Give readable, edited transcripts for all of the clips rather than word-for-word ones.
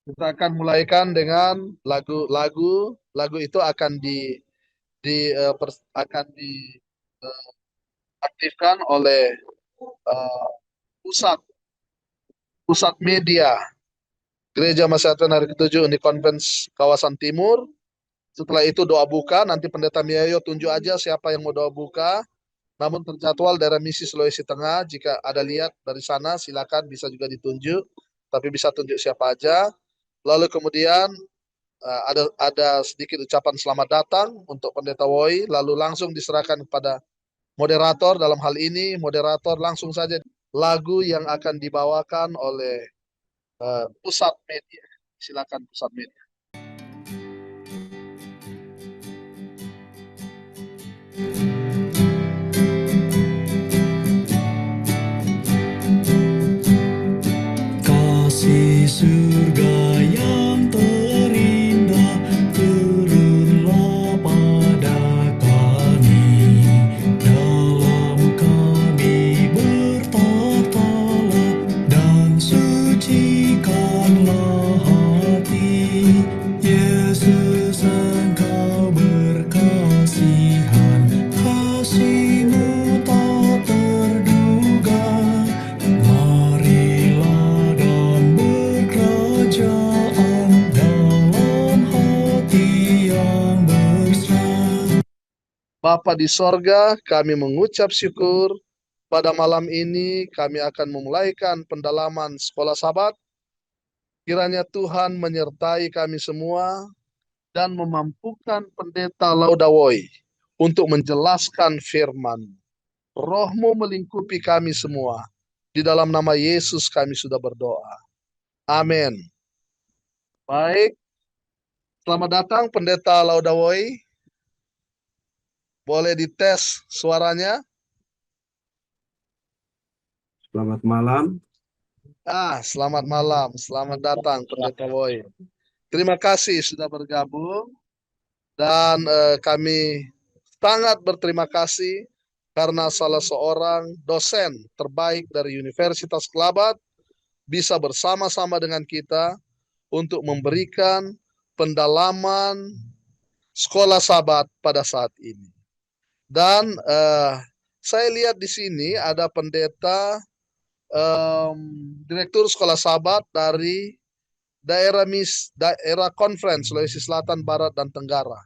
Kita akan mulaikan dengan lagu-lagu. Lagu itu akan akan diaktifkan oleh eh, pusat pusat media Gereja Masyarakat Hari Ketujuh Uni Conference kawasan Timur. Setelah itu doa buka, nanti Pendeta Miayo tunjuk aja siapa yang mau doa buka. Namun terjadwal daerah misi Sulawesi Tengah, jika ada lihat dari sana silakan bisa juga ditunjuk, tapi bisa tunjuk siapa aja. Lalu kemudian ada sedikit ucapan selamat datang untuk Pendeta Woi, lalu langsung diserahkan kepada moderator. Dalam hal ini moderator langsung saja lagu yang akan dibawakan oleh pusat media. Silakan pusat media. Kasih surga yang terindah turunlah pada kami, dalam kami bertatalah dan sucikanlah hati. Yesus, Engkau berkasihan, kasih-Mu tak terduga. Marilah dan berkerajaan dalam hati yang berserah. Bapa di sorga, kami mengucap syukur pada malam ini kami akan memulaikan pendalaman sekolah Sabat. Kiranya Tuhan menyertai kami semua dan memampukan Pendeta Laudawoi untuk menjelaskan firman. Rohmu melingkupi kami semua. Di dalam nama Yesus kami sudah berdoa. Amin. Baik, selamat datang Pendeta Laudawoi. Boleh dites suaranya? Selamat malam. Selamat malam. Selamat datang Pendeta Woi. Terima kasih sudah bergabung dan kami sangat berterima kasih karena salah seorang dosen terbaik dari Universitas Kelabat bisa bersama-sama dengan kita untuk memberikan pendalaman sekolah Sabat pada saat ini. Dan saya lihat di sini ada pendeta direktur sekolah Sabat dari daerah Conference Sulawesi Selatan, Barat dan Tenggara.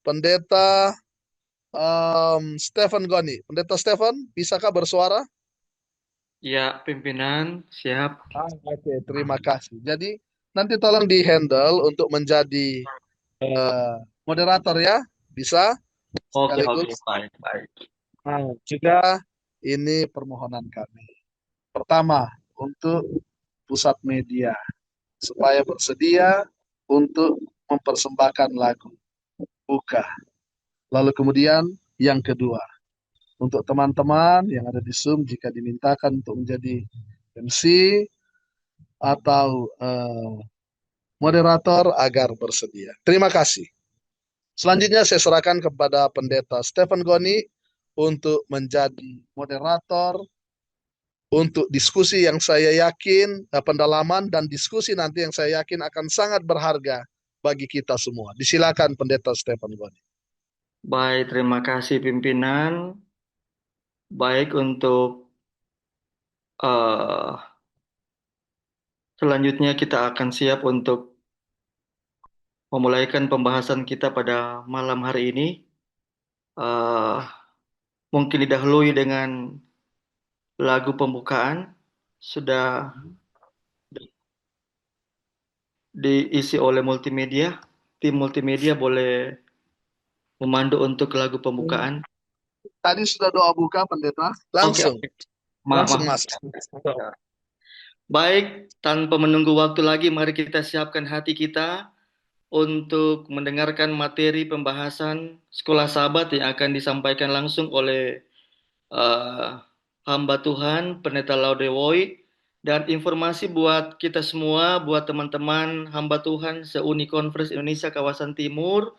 Pendeta Stephen Goni. Pendeta Stephen, bisakah bersuara? Ya, pimpinan, siap. Oke, terima kasih. Jadi nanti tolong di-handle untuk menjadi moderator ya, bisa Oke, oke, sekaligus. baik, baik. Juga ini permohonan kami. Pertama, untuk pusat media supaya bersedia untuk mempersembahkan lagu buka. Lalu kemudian yang kedua, untuk teman-teman yang ada di Zoom jika dimintakan untuk menjadi MC atau moderator agar bersedia. Terima kasih. Selanjutnya saya serahkan kepada Pendeta Stephen Goni untuk menjadi moderator untuk diskusi yang saya yakin, pendalaman dan diskusi nanti yang saya yakin akan sangat berharga bagi kita semua. Disilakan Pendeta Stephen Goni. Baik, terima kasih pimpinan. Baik, untuk eh, selanjutnya kita akan siap untuk memulaikan pembahasan kita pada malam hari ini. Eh, Mungkin didahului dengan lagu pembukaan. Sudah diisi oleh multimedia. Tim multimedia boleh memandu untuk lagu pembukaan. Tadi sudah doa buka Pendeta, Oke, langsung oke. Maaf, langsung maaf. masuk. Baik, tanpa menunggu waktu lagi, mari kita siapkan hati kita untuk mendengarkan materi pembahasan Sekolah Sahabat yang akan disampaikan langsung oleh eh, hamba Tuhan, Pendeta Laudewoi. Dan informasi buat kita semua, buat teman-teman hamba Tuhan se-Uni Conference Indonesia kawasan Timur,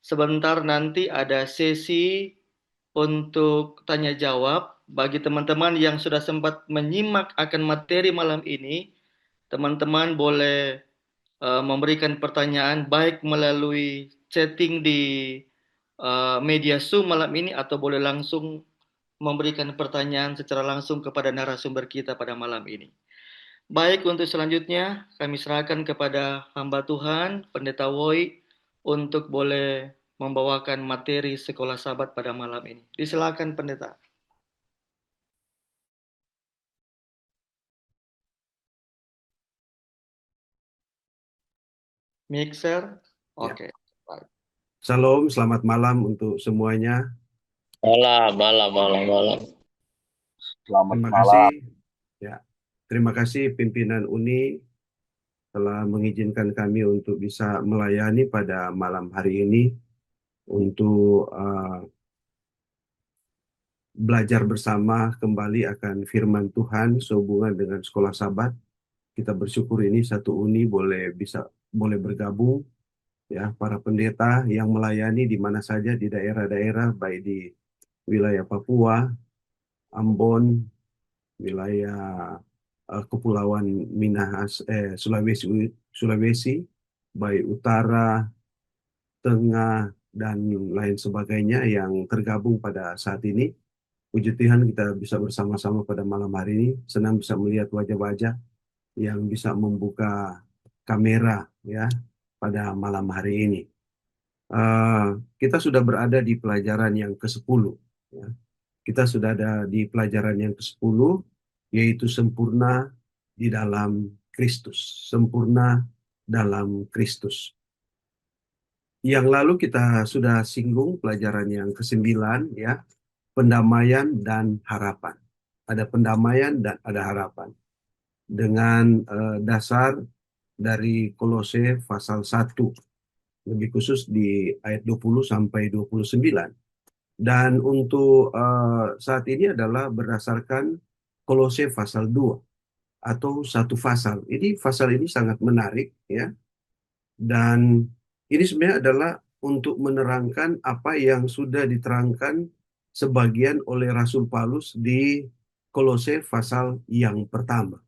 sebentar nanti ada sesi untuk tanya jawab. Bagi teman-teman yang sudah sempat menyimak akan materi malam ini, teman-teman boleh memberikan pertanyaan baik melalui chatting di media Zoom malam ini atau boleh langsung memberikan pertanyaan secara langsung kepada narasumber kita pada malam ini. Baik, untuk selanjutnya kami serahkan kepada hamba Tuhan, Pendeta Woi, untuk boleh membawakan materi sekolah Sabat pada malam ini. Disilakan Pendeta. Mixer. Ya. Oke. Baik. Shalom, selamat malam untuk semuanya. Malam. Selamat Terima malam. kasih. Ya, terima kasih pimpinan UNI telah mengizinkan kami untuk bisa melayani pada malam hari ini untuk belajar bersama kembali akan firman Tuhan sehubungan dengan sekolah Sabat. Kita bersyukur ini satu UNI boleh bergabung, ya, para pendeta yang melayani di mana saja di daerah-daerah, baik di wilayah Papua, Ambon, wilayah Kepulauan Sulawesi, baik utara, tengah, dan lain sebagainya yang tergabung pada saat ini. Puji Tuhan kita bisa bersama-sama pada malam hari ini. Senang bisa melihat wajah-wajah yang bisa membuka kamera, ya, pada malam hari ini. Kita sudah berada di pelajaran yang ke-10. Ya. Kita sudah ada di pelajaran yang ke-10, yaitu sempurna di dalam Kristus. Sempurna dalam Kristus. Yang lalu kita sudah singgung pelajaran yang ke-9, ya, pendamaian dan harapan. Ada pendamaian dan ada harapan. Dengan dasar dari Kolose pasal 1, lebih khusus di ayat 20 sampai 29. Dan untuk saat ini adalah berdasarkan Kolose pasal 2 atau satu pasal. Pasal ini sangat menarik, ya. Dan ini sebenarnya adalah untuk menerangkan apa yang sudah diterangkan sebagian oleh Rasul Paulus di Kolose pasal yang pertama.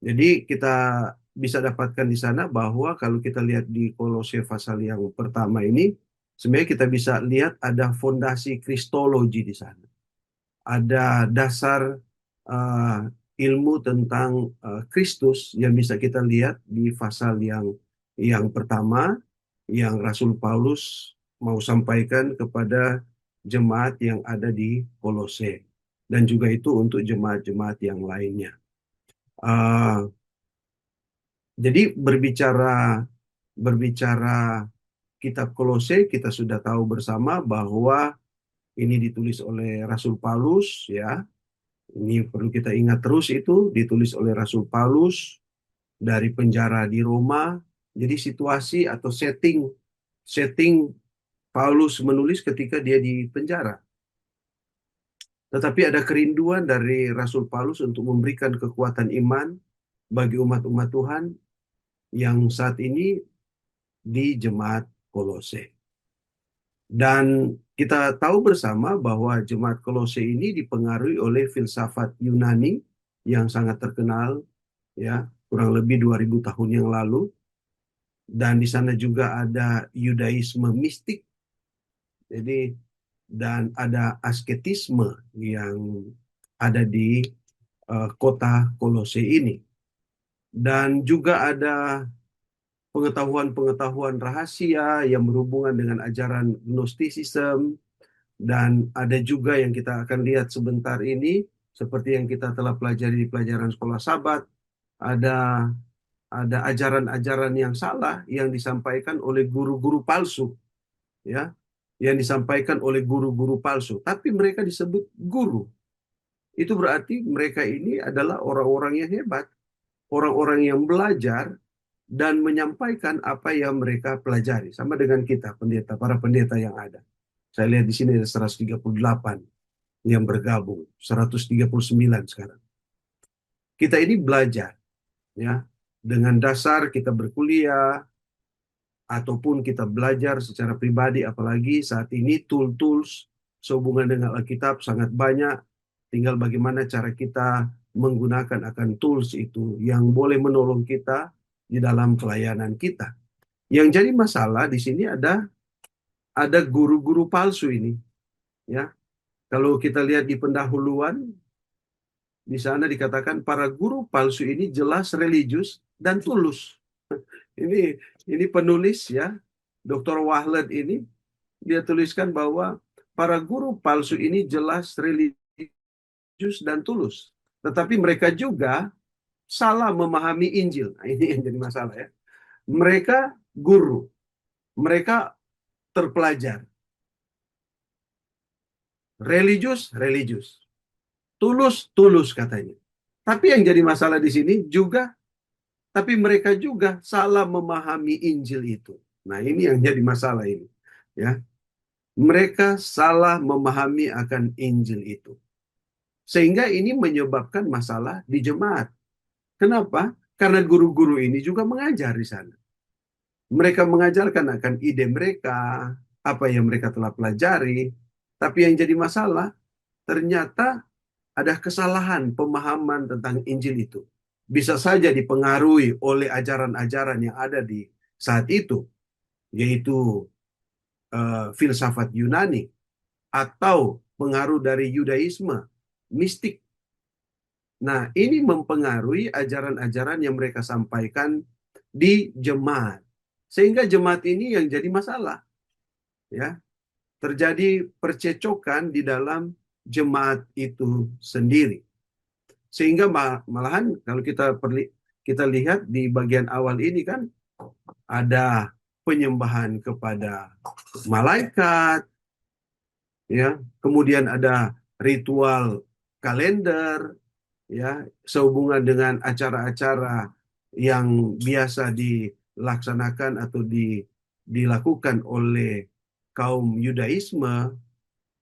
Jadi kita bisa dapatkan di sana bahwa kalau kita lihat di Kolose pasal yang pertama ini, sebenarnya kita bisa lihat ada fondasi kristologi di sana. Ada dasar ilmu tentang Kristus yang bisa kita lihat di pasal yang pertama, yang Rasul Paulus mau sampaikan kepada jemaat yang ada di Kolose, dan juga itu untuk jemaat-jemaat yang lainnya. Jadi berbicara kitab Kolose, kita sudah tahu bersama bahwa ini ditulis oleh Rasul Paulus, ya. Ini perlu kita ingat terus, itu ditulis oleh Rasul Paulus dari penjara di Roma. Jadi situasi atau setting Paulus menulis ketika dia di penjara. Tetapi ada kerinduan dari Rasul Paulus untuk memberikan kekuatan iman bagi umat-umat Tuhan yang saat ini di jemaat Kolose. Dan kita tahu bersama bahwa jemaat Kolose ini dipengaruhi oleh filsafat Yunani yang sangat terkenal, ya, kurang lebih 2000 tahun yang lalu. Dan di sana juga ada Yudaisme mistik. Jadi, dan ada asketisme yang ada di kota Kolose ini. Dan juga ada pengetahuan-pengetahuan rahasia yang berhubungan dengan ajaran Gnostisism, dan ada juga yang kita akan lihat sebentar ini, seperti yang kita telah pelajari di pelajaran sekolah Sabat, ada ajaran-ajaran yang salah yang disampaikan oleh guru-guru palsu, ya, yang disampaikan oleh guru-guru palsu, tapi mereka disebut guru. Itu berarti mereka ini adalah orang-orang yang hebat, orang-orang yang belajar dan menyampaikan apa yang mereka pelajari. Sama dengan kita, para pendeta yang ada. Saya lihat di sini ada 138 yang bergabung, 139 sekarang. Kita ini belajar, ya, dengan dasar kita berkuliah, ataupun kita belajar secara pribadi, apalagi saat ini tools sehubungan dengan Alkitab sangat banyak. Tinggal bagaimana cara kita menggunakan akan tools itu yang boleh menolong kita di dalam pelayanan kita. Yang jadi masalah di sini ada guru-guru palsu ini, ya. Kalau kita lihat di pendahuluan, di sana dikatakan para guru palsu ini jelas religius dan tulus. Ini penulis, ya, Dr. Wahlet ini, dia tuliskan bahwa para guru palsu ini jelas religius dan tulus. Tetapi mereka juga salah memahami Injil. Nah, ini yang jadi masalah, ya. Mereka guru, mereka terpelajar. Religius, tulus katanya. Tapi yang jadi masalah di sini juga, tapi mereka juga salah memahami Injil itu. Nah, ini yang jadi masalah ini, ya. Mereka salah memahami akan Injil itu. Sehingga ini menyebabkan masalah di jemaat. Kenapa? Karena guru-guru ini juga mengajar di sana. Mereka mengajarkan akan ide mereka, apa yang mereka telah pelajari. Tapi yang jadi masalah, ternyata ada kesalahan pemahaman tentang Injil itu. Bisa saja dipengaruhi oleh ajaran-ajaran yang ada di saat itu, yaitu filsafat Yunani, atau pengaruh dari Yudaisme, mistik. Nah, ini mempengaruhi ajaran-ajaran yang mereka sampaikan di jemaat. Sehingga jemaat ini yang jadi masalah, ya. Terjadi percecokan di dalam jemaat itu sendiri. Sehingga malahan kalau kita lihat di bagian awal ini kan ada penyembahan kepada malaikat, ya. Kemudian ada ritual kalender, ya, sehubungan dengan acara-acara yang biasa dilaksanakan atau dilakukan oleh kaum Yudaisme.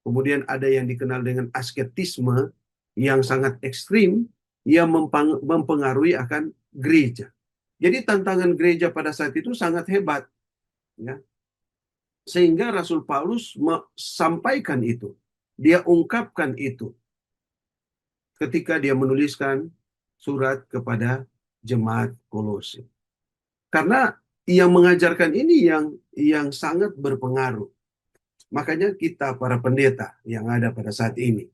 Kemudian ada yang dikenal dengan asketisme yang sangat ekstrim yang mempengaruhi akan gereja. Jadi tantangan gereja pada saat itu sangat hebat, ya. Sehingga Rasul Paulus sampaikan itu. Dia ungkapkan itu ketika dia menuliskan surat kepada jemaat Kolose. Karena yang mengajarkan ini yang sangat berpengaruh. Makanya kita para pendeta yang ada pada saat ini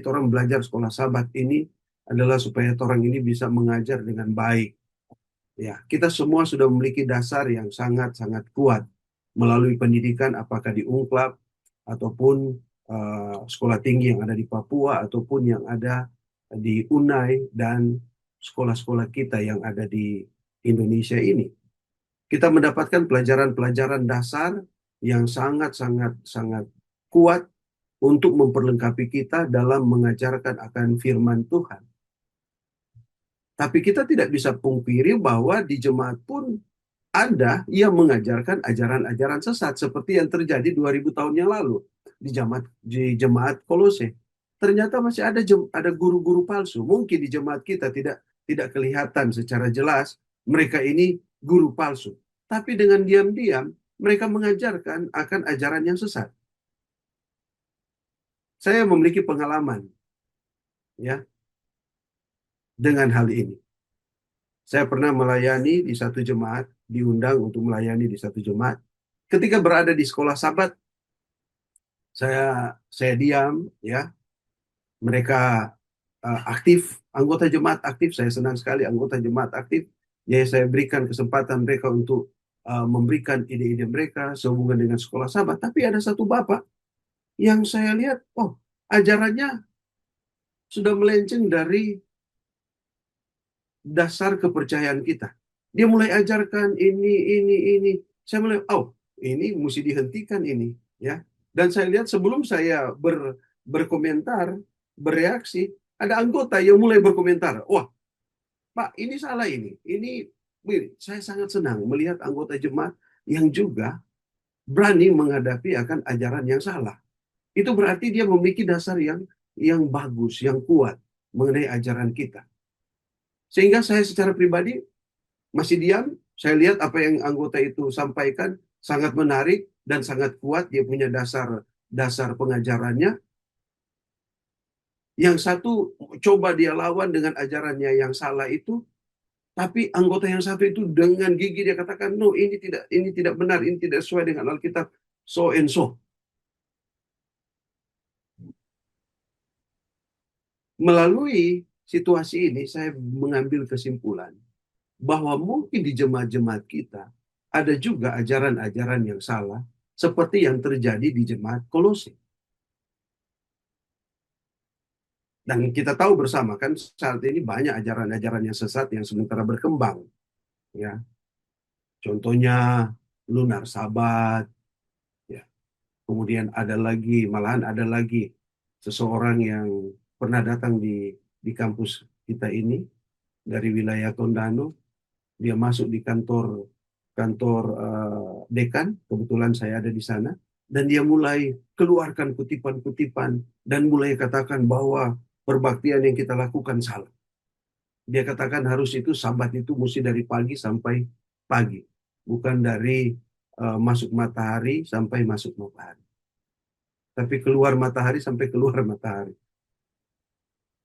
orang belajar sekolah Sabat ini adalah supaya orang ini bisa mengajar dengan baik. Ya, kita semua sudah memiliki dasar yang sangat-sangat kuat melalui pendidikan, apakah di UNCLAP ataupun sekolah tinggi yang ada di Papua ataupun yang ada di UNAI dan sekolah-sekolah kita yang ada di Indonesia ini. Kita mendapatkan pelajaran-pelajaran dasar yang sangat-sangat kuat untuk memperlengkapi kita dalam mengajarkan akan firman Tuhan. Tapi kita tidak bisa pungkiri bahwa di jemaat pun ada yang mengajarkan ajaran-ajaran sesat seperti yang terjadi 2000 tahun yang lalu di jemaat Kolose. Ternyata masih ada guru-guru palsu. Mungkin di jemaat kita tidak kelihatan secara jelas mereka ini guru palsu. Tapi dengan diam-diam mereka mengajarkan akan ajaran yang sesat. Saya memiliki pengalaman, ya, dengan hal ini. Saya pernah melayani di satu jemaat, diundang untuk melayani di satu jemaat. Ketika berada di sekolah Sabat, saya diam, ya. Mereka aktif, anggota jemaat aktif. Saya senang sekali anggota jemaat aktif. Ya, saya berikan kesempatan mereka untuk memberikan ide-ide mereka sehubungan dengan sekolah Sabat. Tapi ada satu bapak yang saya lihat, ajarannya sudah melenceng dari dasar kepercayaan kita. Dia mulai ajarkan ini. Saya mulai, ini mesti dihentikan ini, ya. Dan saya lihat sebelum saya berkomentar, bereaksi, ada anggota yang mulai berkomentar, wah, Pak, ini salah ini. Saya sangat senang melihat anggota jemaat yang juga berani menghadapi akan ajaran yang salah. Itu berarti dia memiliki dasar yang bagus, yang kuat mengenai ajaran kita. Sehingga saya secara pribadi masih diam. Saya lihat apa yang anggota itu sampaikan sangat menarik dan sangat kuat. Dia punya dasar pengajarannya. Yang satu coba dia lawan dengan ajarannya yang salah itu. Tapi anggota yang satu itu dengan gigi dia katakan, no, ini tidak benar, ini tidak sesuai dengan Alkitab, so and so. Melalui situasi ini, saya mengambil kesimpulan bahwa mungkin di jemaat-jemaat kita ada juga ajaran-ajaran yang salah, seperti yang terjadi di jemaat Kolose. Dan kita tahu bersama kan saat ini banyak ajaran-ajaran yang sesat yang sementara berkembang. Ya, contohnya lunar Sabat. Ya. Kemudian malahan ada lagi seseorang yang pernah datang di kampus kita ini dari wilayah Tondano. Dia masuk di kantor kantor dekan, kebetulan saya ada di sana, dan dia mulai keluarkan kutipan-kutipan dan mulai katakan bahwa perbaktian yang kita lakukan salah. Dia katakan harus itu Sabat itu mesti dari pagi sampai pagi, bukan dari masuk matahari sampai masuk matahari, tapi keluar matahari sampai keluar matahari.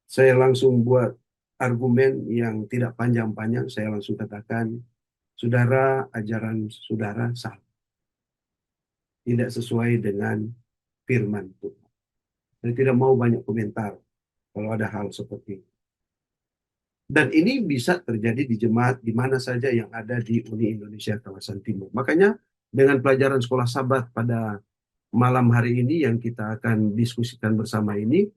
Saya langsung buat argumen yang tidak panjang-panjang, saya langsung katakan, saudara, ajaran saudara salah. Tidak sesuai dengan firman Tuhan. Saya tidak mau banyak komentar kalau ada hal seperti itu. Dan ini bisa terjadi di jemaat di mana saja yang ada di Uni Indonesia kawasan Timur. Makanya dengan pelajaran sekolah Sabat pada malam hari ini yang kita akan diskusikan bersama ini,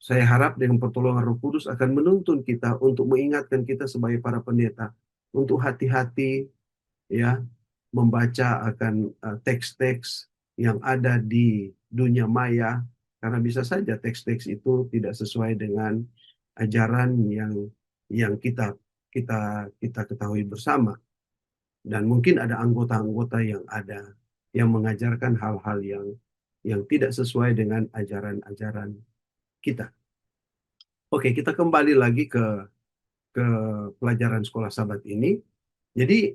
saya harap dengan pertolongan Roh Kudus akan menuntun kita untuk mengingatkan kita sebagai para pendeta untuk hati-hati ya membaca akan teks-teks yang ada di dunia maya, karena bisa saja teks-teks itu tidak sesuai dengan ajaran yang kita ketahui bersama, dan mungkin ada anggota-anggota yang ada yang mengajarkan hal-hal yang tidak sesuai dengan ajaran-ajaran kita. Oke, kita kembali lagi ke pelajaran sekolah Sabat ini. Jadi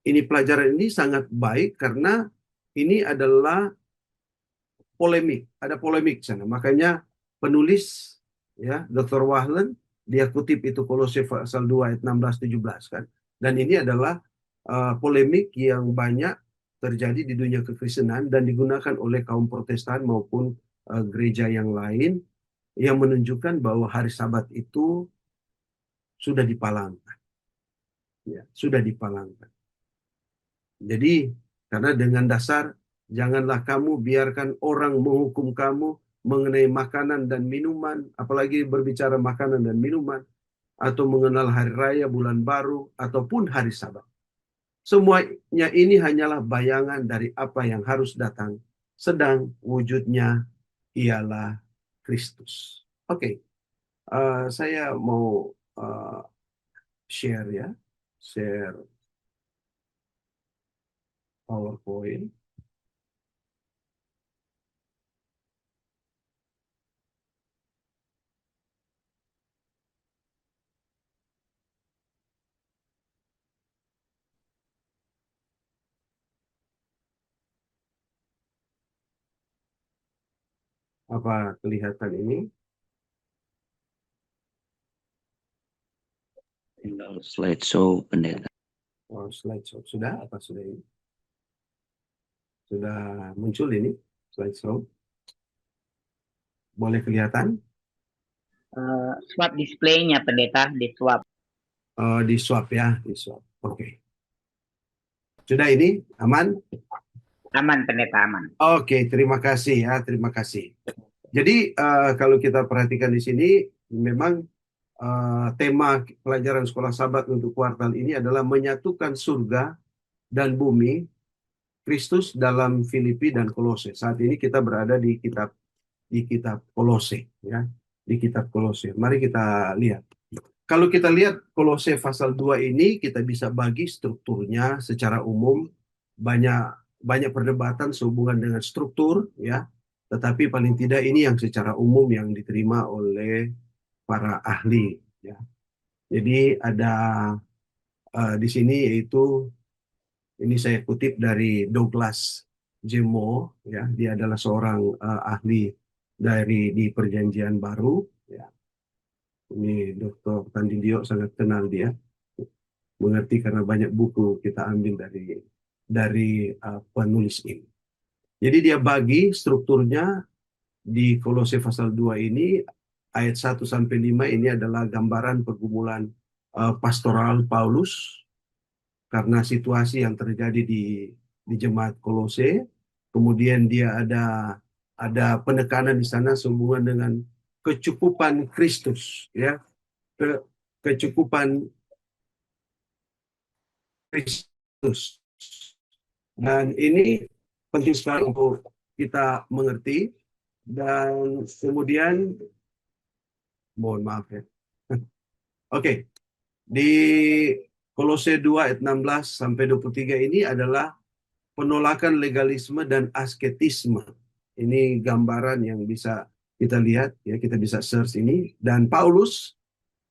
ini pelajaran ini sangat baik karena ini adalah polemik, ada polemik sana. Makanya penulis ya Dr. Wahlen dia kutip itu Kolose pasal 2 ayat 16-17 kan. Dan ini adalah polemik yang banyak terjadi di dunia kekristenan dan digunakan oleh kaum Protestan maupun gereja yang lain yang menunjukkan bahwa hari Sabat itu sudah dipalangkan. Ya, sudah dipalangkan. Jadi karena dengan dasar janganlah kamu biarkan orang menghukum kamu mengenai makanan dan minuman, apalagi berbicara makanan dan minuman, atau mengenal hari raya, bulan baru, ataupun hari Sabat. Semuanya ini hanyalah bayangan dari apa yang harus datang, sedang wujudnya ialah Kristus. Oke, saya mau share ya, share PowerPoint. Apa kelihatan ini? Slideshow pendeta. Oh, slideshow. Sudah? Apa sudah ini? Sudah muncul ini slideshow? Boleh kelihatan? Swap display-nya pendeta, di swap. Di swap ya, di swap. Oke. Sudah ini? Aman? Aman pendeta, aman. Oke, terima kasih ya, terima kasih. Jadi kalau kita perhatikan di sini, memang tema pelajaran sekolah Sabat untuk kuartal ini adalah menyatukan surga dan bumi Kristus dalam Filipi dan Kolose. Saat ini kita berada di kitab Kolose ya, di kitab Kolose. Mari kita lihat. Kalau kita lihat Kolose pasal 2 ini, kita bisa bagi strukturnya secara umum. Banyak perdebatan sehubungan dengan struktur ya, tetapi paling tidak ini yang secara umum yang diterima oleh para ahli ya. Jadi ada di sini yaitu ini saya kutip dari Douglas J. Moore ya, dia adalah seorang ahli di Perjanjian Baru ya. Ini Dr. Tandidio sangat kenal dia, mengerti karena banyak buku kita ambil dari penulis ini. Jadi dia bagi strukturnya di Kolose pasal 2 ini, ayat 1 sampai 5 ini adalah gambaran pergumulan pastoral Paulus karena situasi yang terjadi di jemaat Kolose. Kemudian dia ada penekanan di sana sehubungan dengan kecukupan Kristus, ya, kecukupan Kristus. Dan ini penting sekali untuk kita mengerti. Dan kemudian, mohon maaf ya. Oke, di Kolose 2 ayat 16 sampai 23 ini adalah penolakan legalisme dan asketisme. Ini gambaran yang bisa kita lihat, ya, kita bisa search ini. Dan Paulus,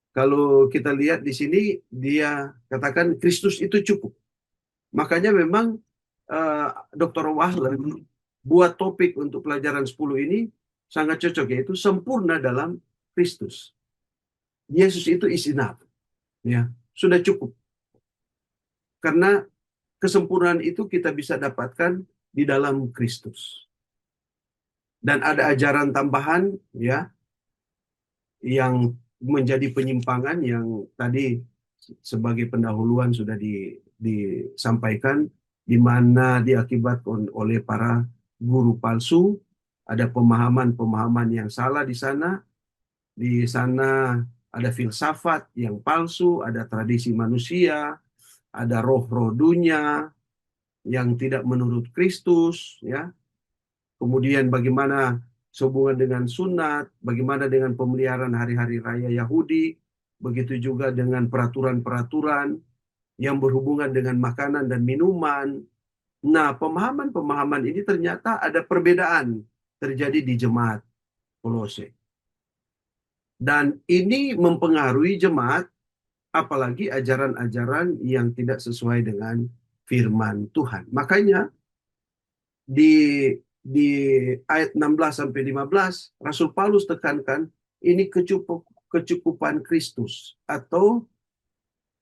kalau kita lihat di sini, dia katakan Kristus itu cukup. Makanya memang Dr. Wahlen buat topik untuk pelajaran 10 ini sangat cocok, yaitu sempurna dalam Kristus. Yesus itu is enough, ya, sudah cukup. Karena kesempurnaan itu kita bisa dapatkan di dalam Kristus. Dan ada ajaran tambahan, ya, yang menjadi penyimpangan yang tadi sebagai pendahuluan sudah disampaikan, di mana diakibatkan oleh para guru palsu. Ada pemahaman-pemahaman yang salah di sana. Di sana ada filsafat yang palsu, ada tradisi manusia, ada roh-roh dunia yang tidak menurut Kristus, ya. Kemudian bagaimana sehubungan dengan sunat, bagaimana dengan pemeliharaan hari-hari raya Yahudi, begitu juga dengan peraturan-peraturan yang berhubungan dengan makanan dan minuman. Nah, pemahaman-pemahaman ini ternyata ada perbedaan terjadi di jemaat Kolose. Dan ini mempengaruhi jemaat, apalagi ajaran-ajaran yang tidak sesuai dengan firman Tuhan. Makanya di ayat 16 sampai 15 Rasul Paulus tekankan ini kecukupan Kristus, atau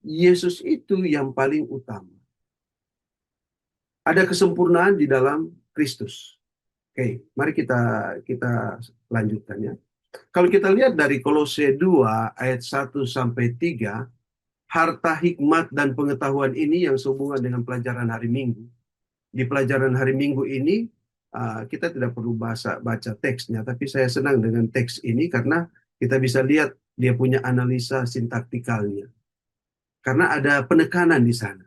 Yesus itu yang paling utama. Ada kesempurnaan di dalam Kristus. Oke, mari kita lanjutkan ya. Kalau kita lihat dari Kolose 2 ayat 1 sampai 3, harta hikmat dan pengetahuan ini yang sehubungan dengan pelajaran hari Minggu. Di pelajaran hari Minggu ini kita tidak perlu baca teksnya, tapi saya senang dengan teks ini karena kita bisa lihat dia punya analisa sintaktikalnya. Karena ada penekanan di sana.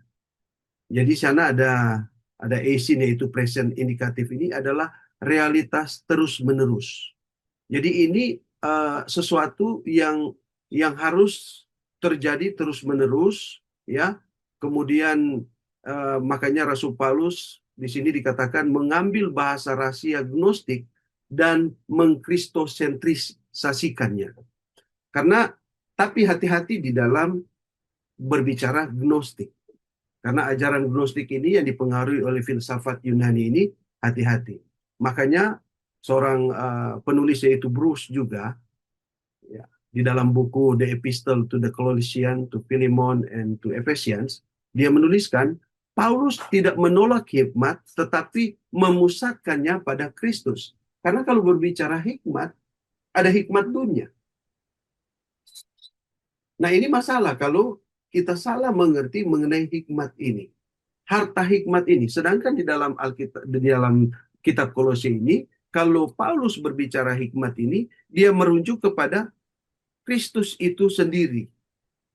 Jadi sana ada asin, yaitu present indikatif, ini adalah realitas terus-menerus. Jadi ini sesuatu yang harus terjadi terus-menerus, ya. Kemudian makanya Rasul Paulus di sini dikatakan mengambil bahasa rahasia gnostik dan mengkristosentrisasikannya. Karena tapi hati-hati di dalam berbicara gnostik. Karena ajaran gnostik ini yang dipengaruhi oleh filsafat Yunani ini, hati-hati. Makanya seorang penulis yaitu Bruce juga, ya, di dalam buku The Epistle to the Colossians, to Philemon, and to Ephesians, dia menuliskan Paulus tidak menolak hikmat, tetapi memusatkannya pada Kristus. Karena kalau berbicara hikmat, ada hikmat dunia. Nah, ini masalah kalau kita salah mengerti mengenai hikmat ini. Harta hikmat ini. Sedangkan di dalam Alkitab, di dalam kitab Kolose ini, kalau Paulus berbicara hikmat ini, dia merujuk kepada Kristus itu sendiri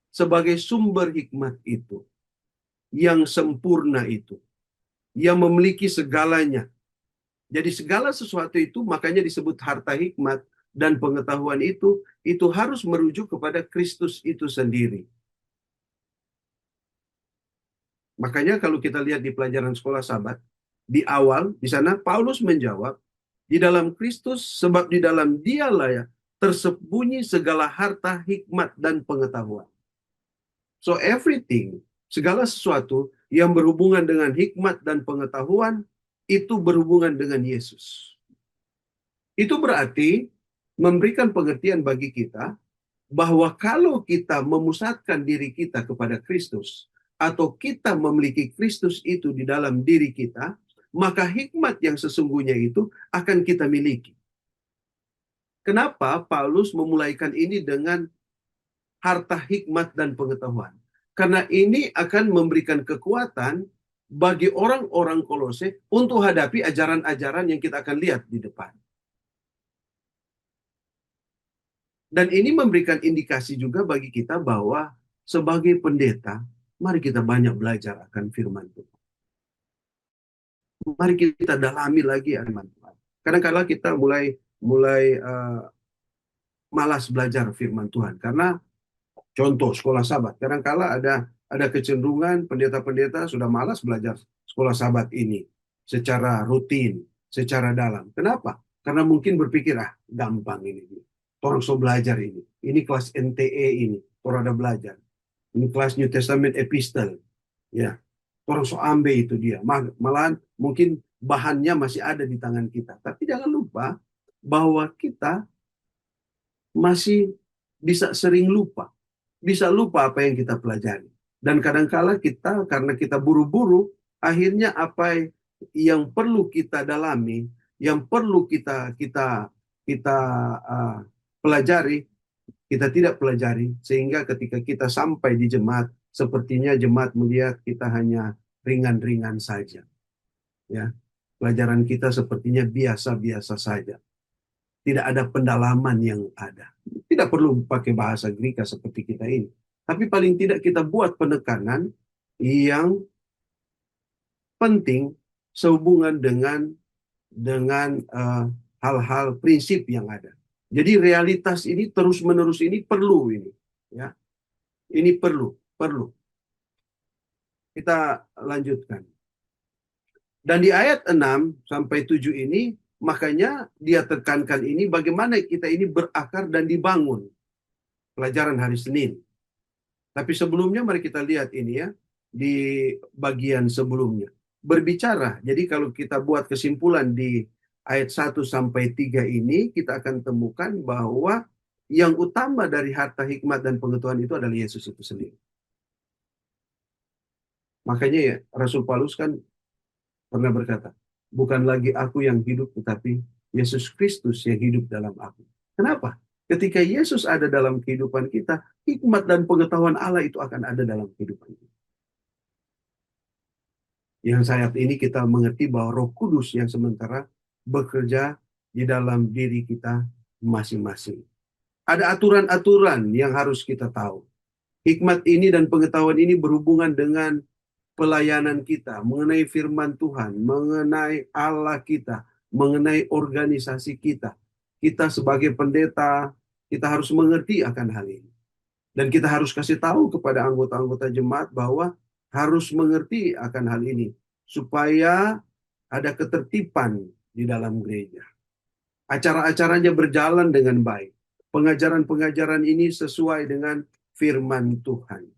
sebagai sumber hikmat itu, yang sempurna itu, yang memiliki segalanya. Jadi segala sesuatu itu makanya disebut harta hikmat dan pengetahuan itu harus merujuk kepada Kristus itu sendiri. Makanya kalau kita lihat di pelajaran sekolah Sabat, di awal, di sana Paulus menjawab, di dalam Kristus, sebab di dalam dialah ya tersembunyi segala harta, hikmat, dan pengetahuan. So everything, segala sesuatu yang berhubungan dengan hikmat dan pengetahuan, itu berhubungan dengan Yesus. Itu berarti memberikan pengertian bagi kita bahwa kalau kita memusatkan diri kita kepada Kristus, atau kita memiliki Kristus itu di dalam diri kita, maka hikmat yang sesungguhnya itu akan kita miliki. Kenapa Paulus memulaikan ini dengan harta hikmat dan pengetahuan? Karena ini akan memberikan kekuatan bagi orang-orang Kolose untuk hadapi ajaran-ajaran yang kita akan lihat di depan. Dan ini memberikan indikasi juga bagi kita bahwa sebagai pendeta, mari kita banyak belajar akan firman Tuhan. Mari kita dalami lagi firman Tuhan. Kadang-kadang kita mulai malas belajar firman Tuhan karena contoh sekolah Sabat. Kadang-kala ada kecenderungan pendeta-pendeta sudah malas belajar sekolah Sabat ini secara rutin, secara dalam. Kenapa? Karena mungkin berpikir, gampang ini. Orang so belajar ini. Ini kelas NTE ini. Orang ada belajar. Ini kelas New Testament Epistle. Ya. Orang so ambil itu dia. Malahan mungkin bahannya masih ada di tangan kita. Tapi jangan lupa bahwa kita masih bisa sering lupa. Bisa lupa apa yang kita pelajari. Dan kadangkala kita, karena kita buru-buru, akhirnya apa yang perlu kita dalami, yang perlu kita pelajari, kita tidak pelajari, sehingga ketika kita sampai di jemaat, sepertinya jemaat melihat kita hanya ringan-ringan saja. Ya, pelajaran kita sepertinya biasa-biasa saja. Tidak ada pendalaman yang ada. Tidak perlu pakai bahasa Greka seperti kita ini. Tapi paling tidak kita buat penekanan yang penting sehubungan dengan hal-hal prinsip yang ada. Jadi realitas ini terus-menerus ini perlu ini, ya. Ini perlu. Kita lanjutkan. Dan di ayat 6 sampai 7 ini makanya dia tekankan ini bagaimana kita ini berakar dan dibangun. Pelajaran hari Senin. Tapi sebelumnya mari kita lihat ini ya di bagian sebelumnya. Berbicara. Jadi kalau kita buat kesimpulan di ayat 1 sampai 3 ini, kita akan temukan bahwa yang utama dari harta hikmat dan pengetahuan itu adalah Yesus itu sendiri. Makanya ya, Rasul Paulus kan pernah berkata, bukan lagi aku yang hidup, tetapi Yesus Kristus yang hidup dalam aku. Kenapa? Ketika Yesus ada dalam kehidupan kita, hikmat dan pengetahuan Allah itu akan ada dalam kehidupan kita. Yang saat ini kita mengerti bahwa Roh Kudus yang sementara bekerja di dalam diri kita masing-masing. Ada aturan-aturan yang harus kita tahu. Hikmat ini dan pengetahuan ini berhubungan dengan pelayanan kita, mengenai firman Tuhan, mengenai Allah kita, mengenai organisasi kita. Kita sebagai pendeta, kita harus mengerti akan hal ini. Dan kita harus kasih tahu kepada anggota-anggota jemaat bahwa harus mengerti akan hal ini. Supaya ada ketertiban di dalam gereja. Acara-acaranya berjalan dengan baik. Pengajaran-pengajaran ini sesuai dengan firman Tuhan.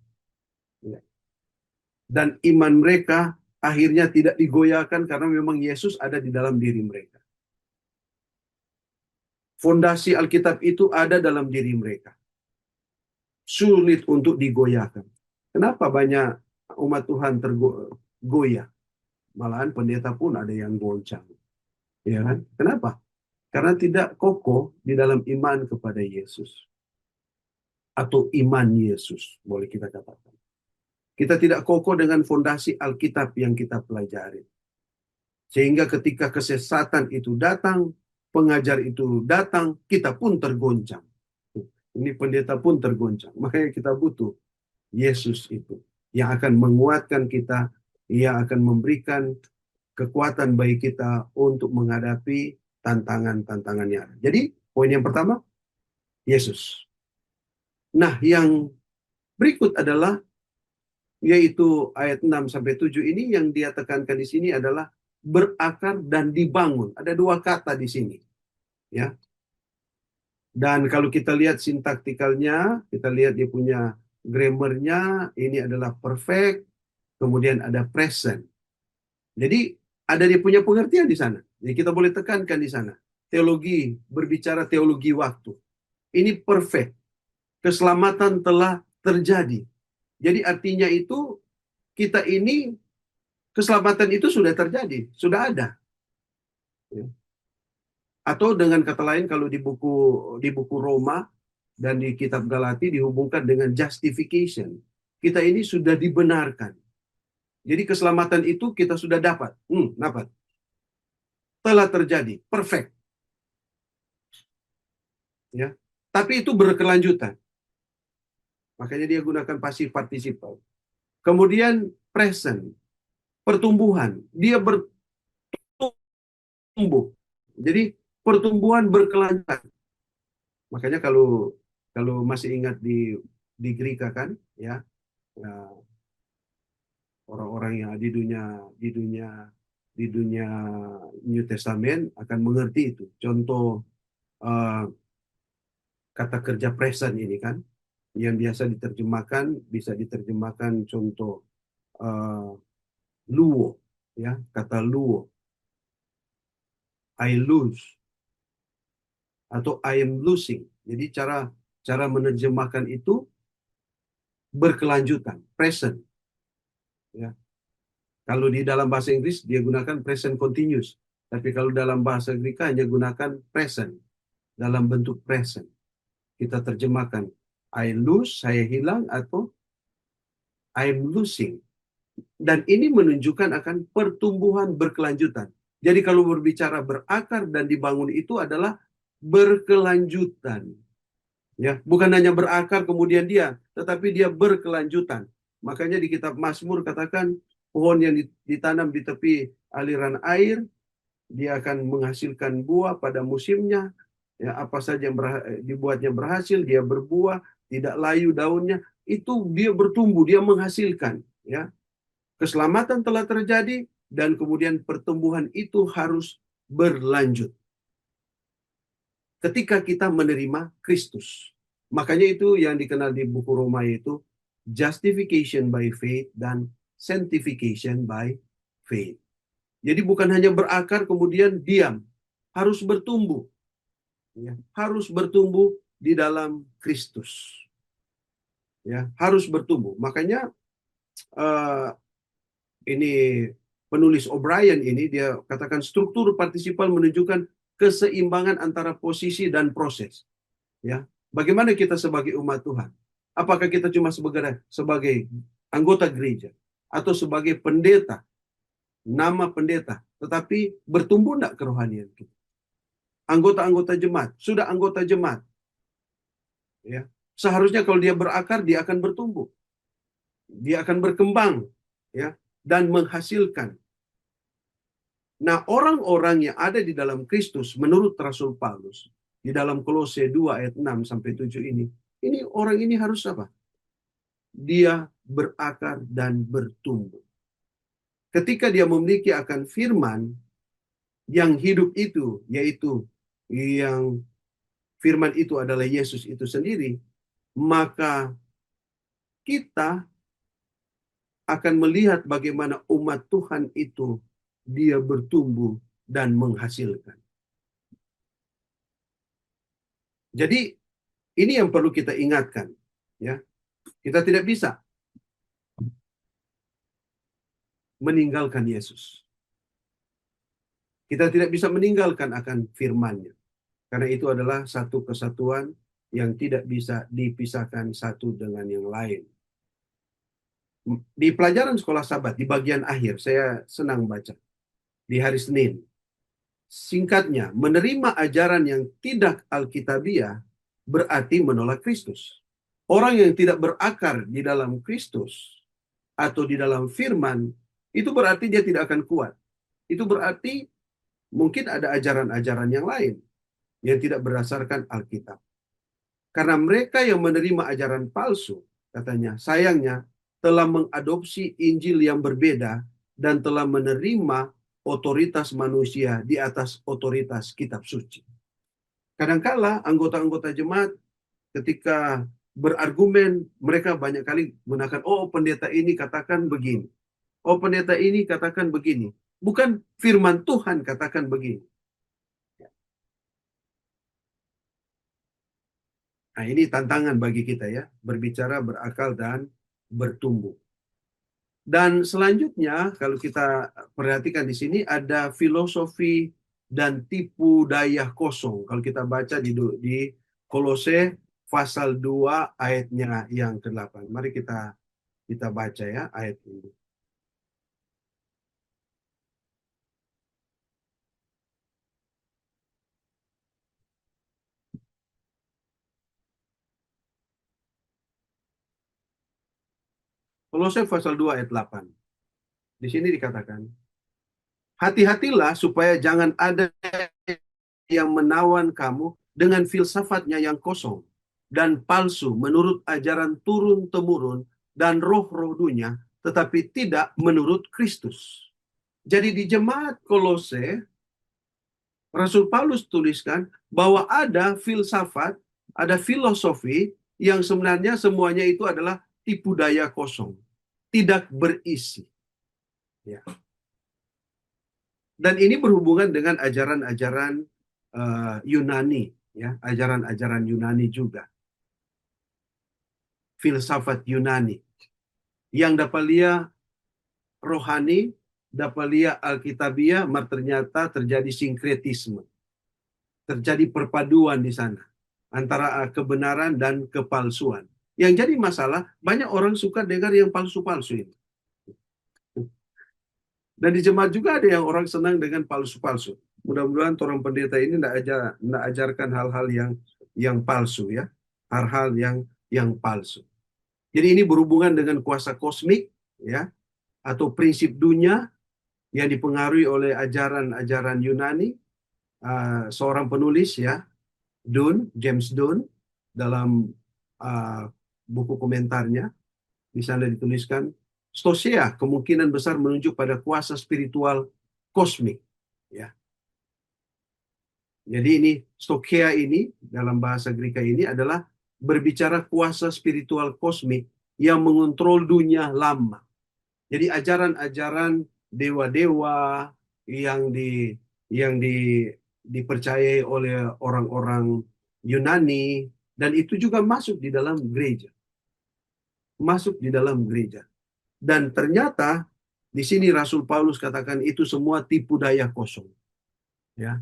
Dan iman mereka akhirnya tidak digoyahkan karena memang Yesus ada di dalam diri mereka. Fondasi Alkitab itu ada dalam diri mereka. Sulit untuk digoyahkan. Kenapa banyak umat Tuhan tergoyah? Malahan pendeta pun ada yang goncang. Ya kan? Kenapa? Karena tidak kokoh di dalam iman kepada Yesus. Atau iman Yesus, boleh kita katakan. Kita tidak kokoh dengan fondasi Alkitab yang kita pelajari. Sehingga ketika kesesatan itu datang, pengajar itu datang, kita pun tergoncang. Ini pendeta pun tergoncang. Makanya kita butuh Yesus itu. Yang akan menguatkan kita, yang akan memberikan kekuatan bagi kita untuk menghadapi tantangan-tantangan yang ada. Jadi, poin yang pertama, Yesus. Nah, yang berikut adalah yaitu ayat 6-7 ini yang dia tekankan di sini adalah berakar dan dibangun. Ada dua kata di sini. Ya. Dan kalau kita lihat sintaktikalnya, kita lihat dia punya grammarnya, ini adalah perfect, kemudian ada present. Jadi ada dia punya pengertian di sana. Jadi kita boleh tekankan di sana. Teologi, berbicara teologi waktu. Ini perfect. keselamatan telah terjadi. Jadi artinya itu kita ini keselamatan itu sudah terjadi, sudah ada. Ya. Atau dengan kata lain kalau di buku Roma dan di kitab Galati dihubungkan dengan justification. Kita ini sudah dibenarkan. Jadi keselamatan itu kita sudah dapat. Dapat. Telah terjadi, perfect. Ya. Tapi itu berkelanjutan. Makanya dia gunakan pasif participle. Kemudian present, pertumbuhan. Dia bertumbuh. Jadi pertumbuhan berkelanjutan. Makanya kalau masih ingat di Greka kan, ya, orang-orang yang di dunia New Testament akan mengerti itu. Contoh kata kerja present ini kan, yang biasa bisa diterjemahkan contoh luo, ya, kata luo, I lose atau I am losing. Jadi cara menerjemahkan itu berkelanjutan, present. Ya. Kalau di dalam bahasa Inggris dia gunakan present continuous, tapi kalau dalam bahasa Greka hanya gunakan present dalam bentuk present. Kita terjemahkan I lose, saya hilang, atau I'm losing. Dan ini menunjukkan akan pertumbuhan berkelanjutan. Jadi kalau berbicara berakar dan dibangun itu adalah berkelanjutan. Ya, bukan hanya berakar kemudian tetapi dia berkelanjutan. Makanya di kitab Mazmur katakan pohon yang ditanam di tepi aliran air, dia akan menghasilkan buah pada musimnya. Ya, apa saja yang dibuatnya berhasil, dia berbuah, tidak layu daunnya, itu dia bertumbuh, dia menghasilkan. Ya, keselamatan telah terjadi dan kemudian pertumbuhan itu harus berlanjut. Ketika kita menerima Kristus. Makanya itu yang dikenal di buku Roma itu justification by faith dan sanctification by faith. Jadi bukan hanya berakar kemudian diam, harus bertumbuh. Ya, harus bertumbuh di dalam Kristus. Ya, harus bertumbuh. Makanya ini penulis O'Brien ini dia katakan struktur partisipal menunjukkan keseimbangan antara posisi dan proses. Ya, bagaimana kita sebagai umat Tuhan? Apakah kita cuma sebagai anggota gereja atau sebagai pendeta, nama pendeta, tetapi bertumbuh enggak kerohanian kita? Anggota-anggota jemaat, sudah anggota jemaat. Ya, seharusnya kalau dia berakar, dia akan bertumbuh. Dia akan berkembang, ya, dan menghasilkan. Nah, orang-orang yang ada di dalam Kristus menurut Rasul Paulus di dalam Kolose 2 ayat 6 sampai 7 ini orang ini harus apa? Dia berakar dan bertumbuh. Ketika dia memiliki akan firman yang hidup itu, yaitu yang firman itu adalah Yesus itu sendiri, maka kita akan melihat bagaimana umat Tuhan itu dia bertumbuh dan menghasilkan. Jadi ini yang perlu kita ingatkan, ya. Kita tidak bisa meninggalkan Yesus. Kita tidak bisa meninggalkan akan firman-Nya. Karena itu adalah satu kesatuan yang tidak bisa dipisahkan satu dengan yang lain. Di pelajaran sekolah Sabat di bagian akhir saya senang baca di hari Senin. Singkatnya, menerima ajaran yang tidak alkitabiah berarti menolak Kristus. Orang yang tidak berakar di dalam Kristus atau di dalam firman, itu berarti dia tidak akan kuat. Itu berarti mungkin ada ajaran-ajaran yang lain yang tidak berdasarkan Alkitab. Karena mereka yang menerima ajaran palsu, katanya, sayangnya telah mengadopsi Injil yang berbeda dan telah menerima otoritas manusia di atas otoritas kitab suci. Kadangkala anggota-anggota jemaat ketika berargumen, mereka banyak kali menggunakan, oh pendeta ini katakan begini. Oh pendeta ini katakan begini. Bukan firman Tuhan katakan begini. Nah, ini tantangan bagi kita ya, berbicara, berakal, dan bertumbuh. Dan selanjutnya, kalau kita perhatikan di sini ada filosofi dan tipu daya kosong. Kalau kita baca di Kolose pasal 2 ayatnya yang ke-8. Mari kita baca ya ayat ini. Kolose pasal 2 ayat 8. Di sini dikatakan, hati-hatilah supaya jangan ada yang menawan kamu dengan filsafatnya yang kosong dan palsu menurut ajaran turun-temurun dan roh-roh dunia, tetapi tidak menurut Kristus. Jadi di jemaat Kolose, Rasul Paulus tuliskan bahwa ada filsafat, ada filosofi yang sebenarnya semuanya itu adalah tipu daya kosong, tidak berisi. Ya. Dan ini berhubungan dengan ajaran-ajaran Yunani, ya, ajaran-ajaran Yunani juga. Filsafat Yunani yang dapalia rohani, dapalia alkitabiah, ternyata terjadi sinkretisme. Terjadi perpaduan di sana antara kebenaran dan kepalsuan. Yang jadi masalah, banyak orang suka dengar yang palsu-palsu itu. Dan di jemaat juga ada yang orang senang dengan palsu-palsu. Mudah-mudahan orang pendeta ini tidak ajarkan hal-hal yang palsu ya, hal-hal yang palsu. Jadi ini berhubungan dengan kuasa kosmik ya, atau prinsip dunia yang dipengaruhi oleh ajaran-ajaran Yunani. Seorang penulis ya, James Dunn, dalam buku komentarnya di sana dituliskan, Stosia kemungkinan besar menunjuk pada kuasa spiritual kosmik ya. Jadi ini Stokia ini dalam bahasa Greka ini adalah berbicara kuasa spiritual kosmik yang mengontrol dunia lama. Jadi ajaran-ajaran dewa-dewa yang dipercayai oleh orang-orang Yunani, dan itu juga masuk di dalam gereja. Masuk di dalam gereja. Dan ternyata di sini Rasul Paulus katakan itu semua tipu daya kosong. Ya.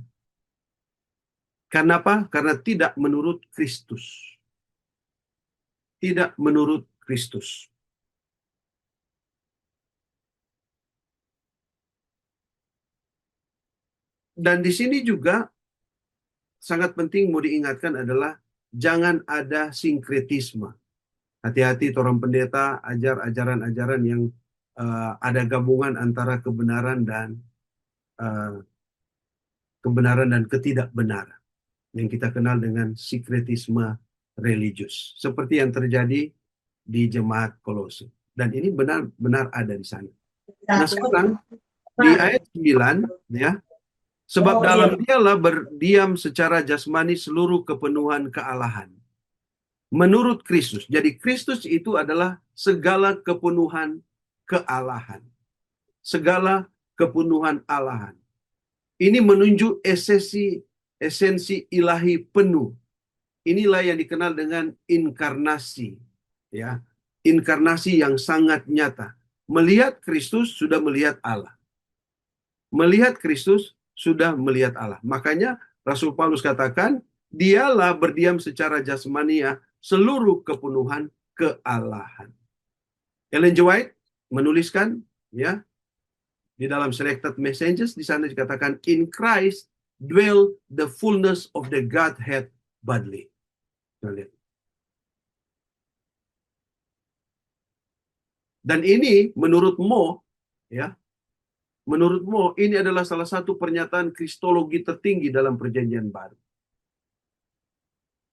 Kenapa? Karena tidak menurut Kristus. Tidak menurut Kristus. Dan di sini juga sangat penting mau diingatkan adalah jangan ada sinkretisme. Hati-hati orang pendeta ajar ajaran-ajaran yang ada gabungan antara kebenaran dan ketidakbenaran yang kita kenal dengan sinkretisme religius, seperti yang terjadi di jemaat Kolose. Dan ini benar-benar ada di sana. Nah, sekarang di ayat 9 ya, sebab dalam dialah berdiam secara jasmani seluruh kepenuhan kealahan menurut Kristus. Jadi Kristus itu adalah segala kepenuhan kealahan. Segala kepenuhan alahan. Ini menunjuk esensi ilahi penuh. Inilah yang dikenal dengan inkarnasi. Ya, inkarnasi yang sangat nyata. Melihat Kristus sudah melihat Allah. Melihat Kristus sudah melihat Allah. Makanya Rasul Paulus katakan, dialah berdiam secara jasmania seluruh kepenuhan kealahan. Ellen G. White menuliskan ya di dalam Selected Messages, di sana dikatakan, in Christ dwell the fullness of the Godhead bodily. Dan ini menurut Mo ya, menurut Mo ini adalah salah satu pernyataan kristologi tertinggi dalam Perjanjian Baru.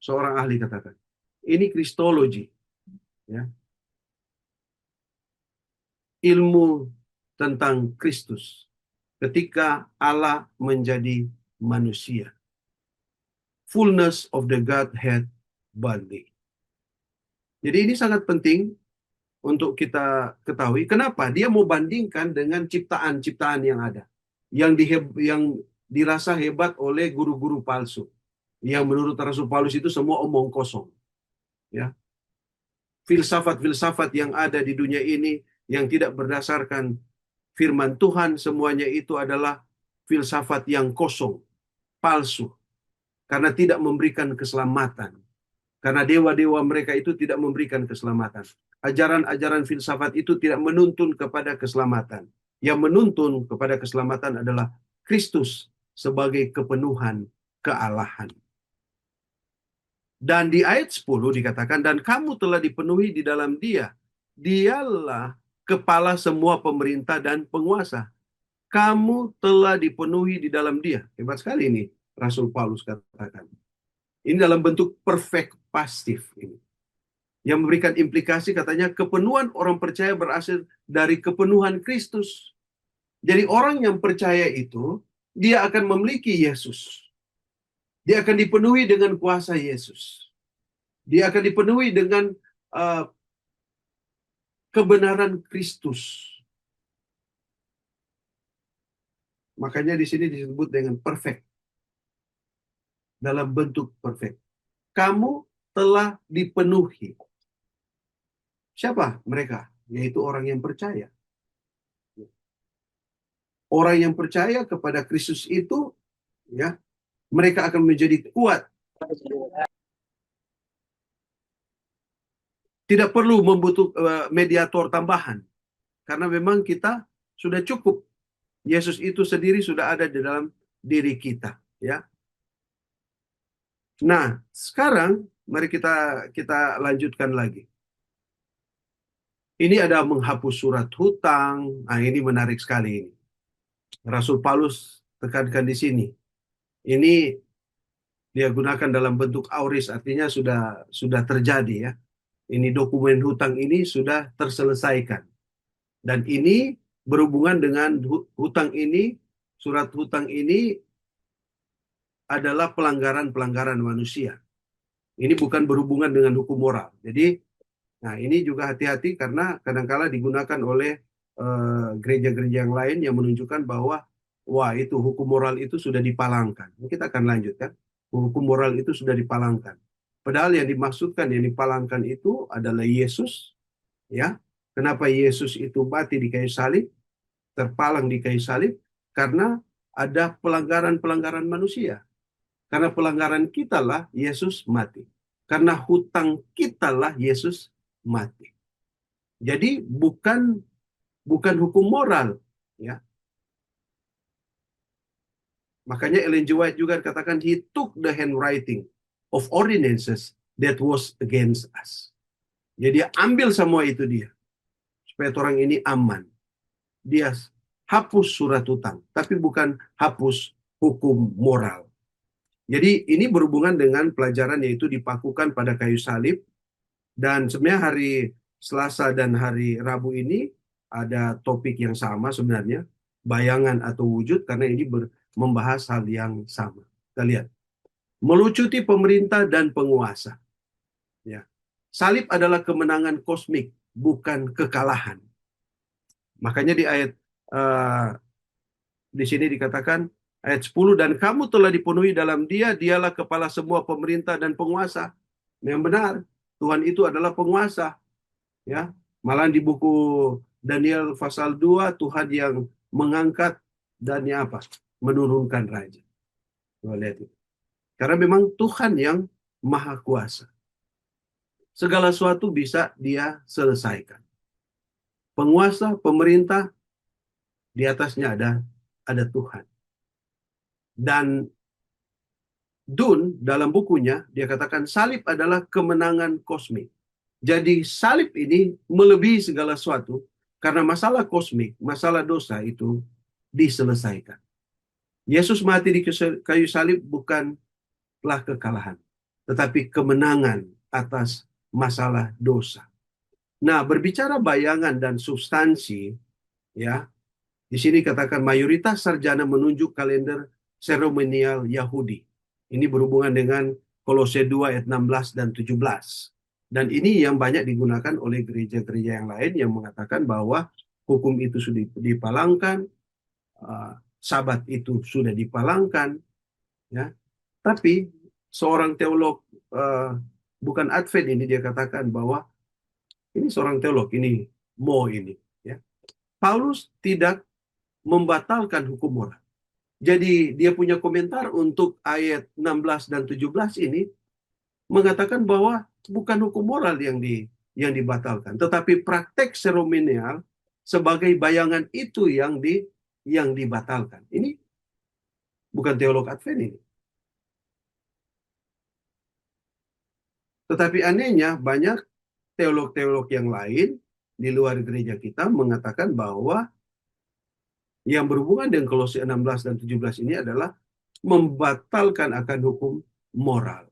Seorang ahli katakan, ini kristologi ya. Ilmu tentang Kristus ketika Allah menjadi manusia. Fullness of the Godhead bodily. Jadi ini sangat penting untuk kita ketahui. Kenapa? Dia mau bandingkan dengan ciptaan-ciptaan yang ada. Yang dirasa hebat oleh guru-guru palsu. Yang menurut Rasul Paulus itu semua omong kosong. ya. Filsafat-filsafat yang ada di dunia ini yang tidak berdasarkan firman Tuhan, semuanya itu adalah filsafat yang kosong, palsu, karena tidak memberikan keselamatan. Karena dewa-dewa mereka itu tidak memberikan keselamatan. Ajaran-ajaran filsafat itu tidak menuntun kepada keselamatan. Yang menuntun kepada keselamatan adalah Kristus sebagai kepenuhan kealahan. Dan di ayat 10 dikatakan, dan kamu telah dipenuhi di dalam Dia. Dialah kepala semua pemerintah dan penguasa. Kamu telah dipenuhi di dalam Dia. Hebat sekali ini Rasul Paulus katakan. Ini dalam bentuk perfect pasif ini. Yang memberikan implikasi katanya kepenuhan orang percaya berasal dari kepenuhan Kristus. Jadi orang yang percaya itu, dia akan memiliki Yesus. Dia akan dipenuhi dengan kuasa Yesus. Dia akan dipenuhi dengan kebenaran Kristus. Makanya di sini disebut dengan perfect. Dalam bentuk perfect. Kamu telah dipenuhi. Siapa mereka? Yaitu orang yang percaya. Orang yang percaya kepada Kristus itu, ya, mereka akan menjadi kuat. Tidak perlu membutuhkan mediator tambahan. Karena memang kita sudah cukup. Yesus itu sendiri sudah ada di dalam diri kita, ya. Nah, sekarang mari kita lanjutkan lagi. Ini ada menghapus surat hutang. Nah, ini menarik sekali ini. Rasul Paulus tekankan di sini. Ini dia gunakan dalam bentuk auris, artinya sudah terjadi, ya. Ini dokumen hutang ini sudah terselesaikan. Dan ini berhubungan dengan hutang ini, surat hutang ini adalah pelanggaran-pelanggaran manusia. Ini bukan berhubungan dengan hukum moral. Jadi, nah ini juga hati-hati karena kadang-kala digunakan oleh gereja-gereja yang lain yang menunjukkan bahwa wah itu hukum moral itu sudah dipalangkan. Kita akan lanjutkan. Hukum moral itu sudah dipalangkan. Padahal yang dimaksudkan, yang dipalangkan itu adalah Yesus. Ya, kenapa Yesus itu mati di kayu salib, terpalang di kayu salib? Karena ada pelanggaran-pelanggaran manusia. Karena pelanggaran kita lah Yesus mati. Karena hutang kita lah Yesus mati. Jadi bukan hukum moral, ya. Makanya Ellen G. White juga katakan, he took the handwriting of ordinances that was against us. Jadi dia ambil semua itu dia. Supaya orang ini aman. Dia hapus surat hutang. Tapi bukan hapus hukum moral. Jadi ini berhubungan dengan pelajaran yaitu dipakukan pada kayu salib. Dan sebenarnya hari Selasa dan hari Rabu ini ada topik yang sama sebenarnya. Bayangan atau wujud, karena ini membahas hal yang sama. Kita lihat. Melucuti pemerintah dan penguasa. Ya. Salib adalah kemenangan kosmik, bukan kekalahan. Makanya di ayat di sini dikatakan ayat 10, dan kamu telah dipenuhi dalam Dia, Dialah kepala semua pemerintah dan penguasa. Yang benar, Tuhan itu adalah penguasa. Ya, malah di buku Daniel pasal 2 Tuhan yang mengangkat dan apa? Menurunkan raja. Coba lihat itu. Karena memang Tuhan yang maha kuasa. Segala sesuatu bisa dia selesaikan. Penguasa, pemerintah, di atasnya ada Tuhan. Dan Dun dalam bukunya, dia katakan salib adalah kemenangan kosmik. Jadi salib ini melebihi segala sesuatu, karena masalah kosmik, masalah dosa itu diselesaikan. Yesus mati di kayu salib bukanlah kekalahan, tetapi kemenangan atas masalah dosa. Nah, berbicara bayangan dan substansi, ya, di sini katakan mayoritas sarjana menunjuk kalender seremonial Yahudi. Ini berhubungan dengan Kolose 2 ayat 16 dan 17. Dan ini yang banyak digunakan oleh gereja-gereja yang lain yang mengatakan bahwa hukum itu sudah dipalangkan, Sabat itu sudah dipalangkan, ya. Tapi seorang teolog bukan Advent ini dia katakan bahwa ini seorang teolog, ini Mo ini. Ya. Paulus tidak membatalkan hukum moral. Jadi dia punya komentar untuk ayat 16 dan 17 ini mengatakan bahwa bukan hukum moral yang dibatalkan, tetapi praktek seremonial sebagai bayangan itu yang dibatalkan. Ini bukan teolog Advent ini. Tetapi anehnya banyak teolog-teolog yang lain di luar gereja kita mengatakan bahwa yang berhubungan dengan Kolose 16 dan 17 ini adalah membatalkan akan hukum moral.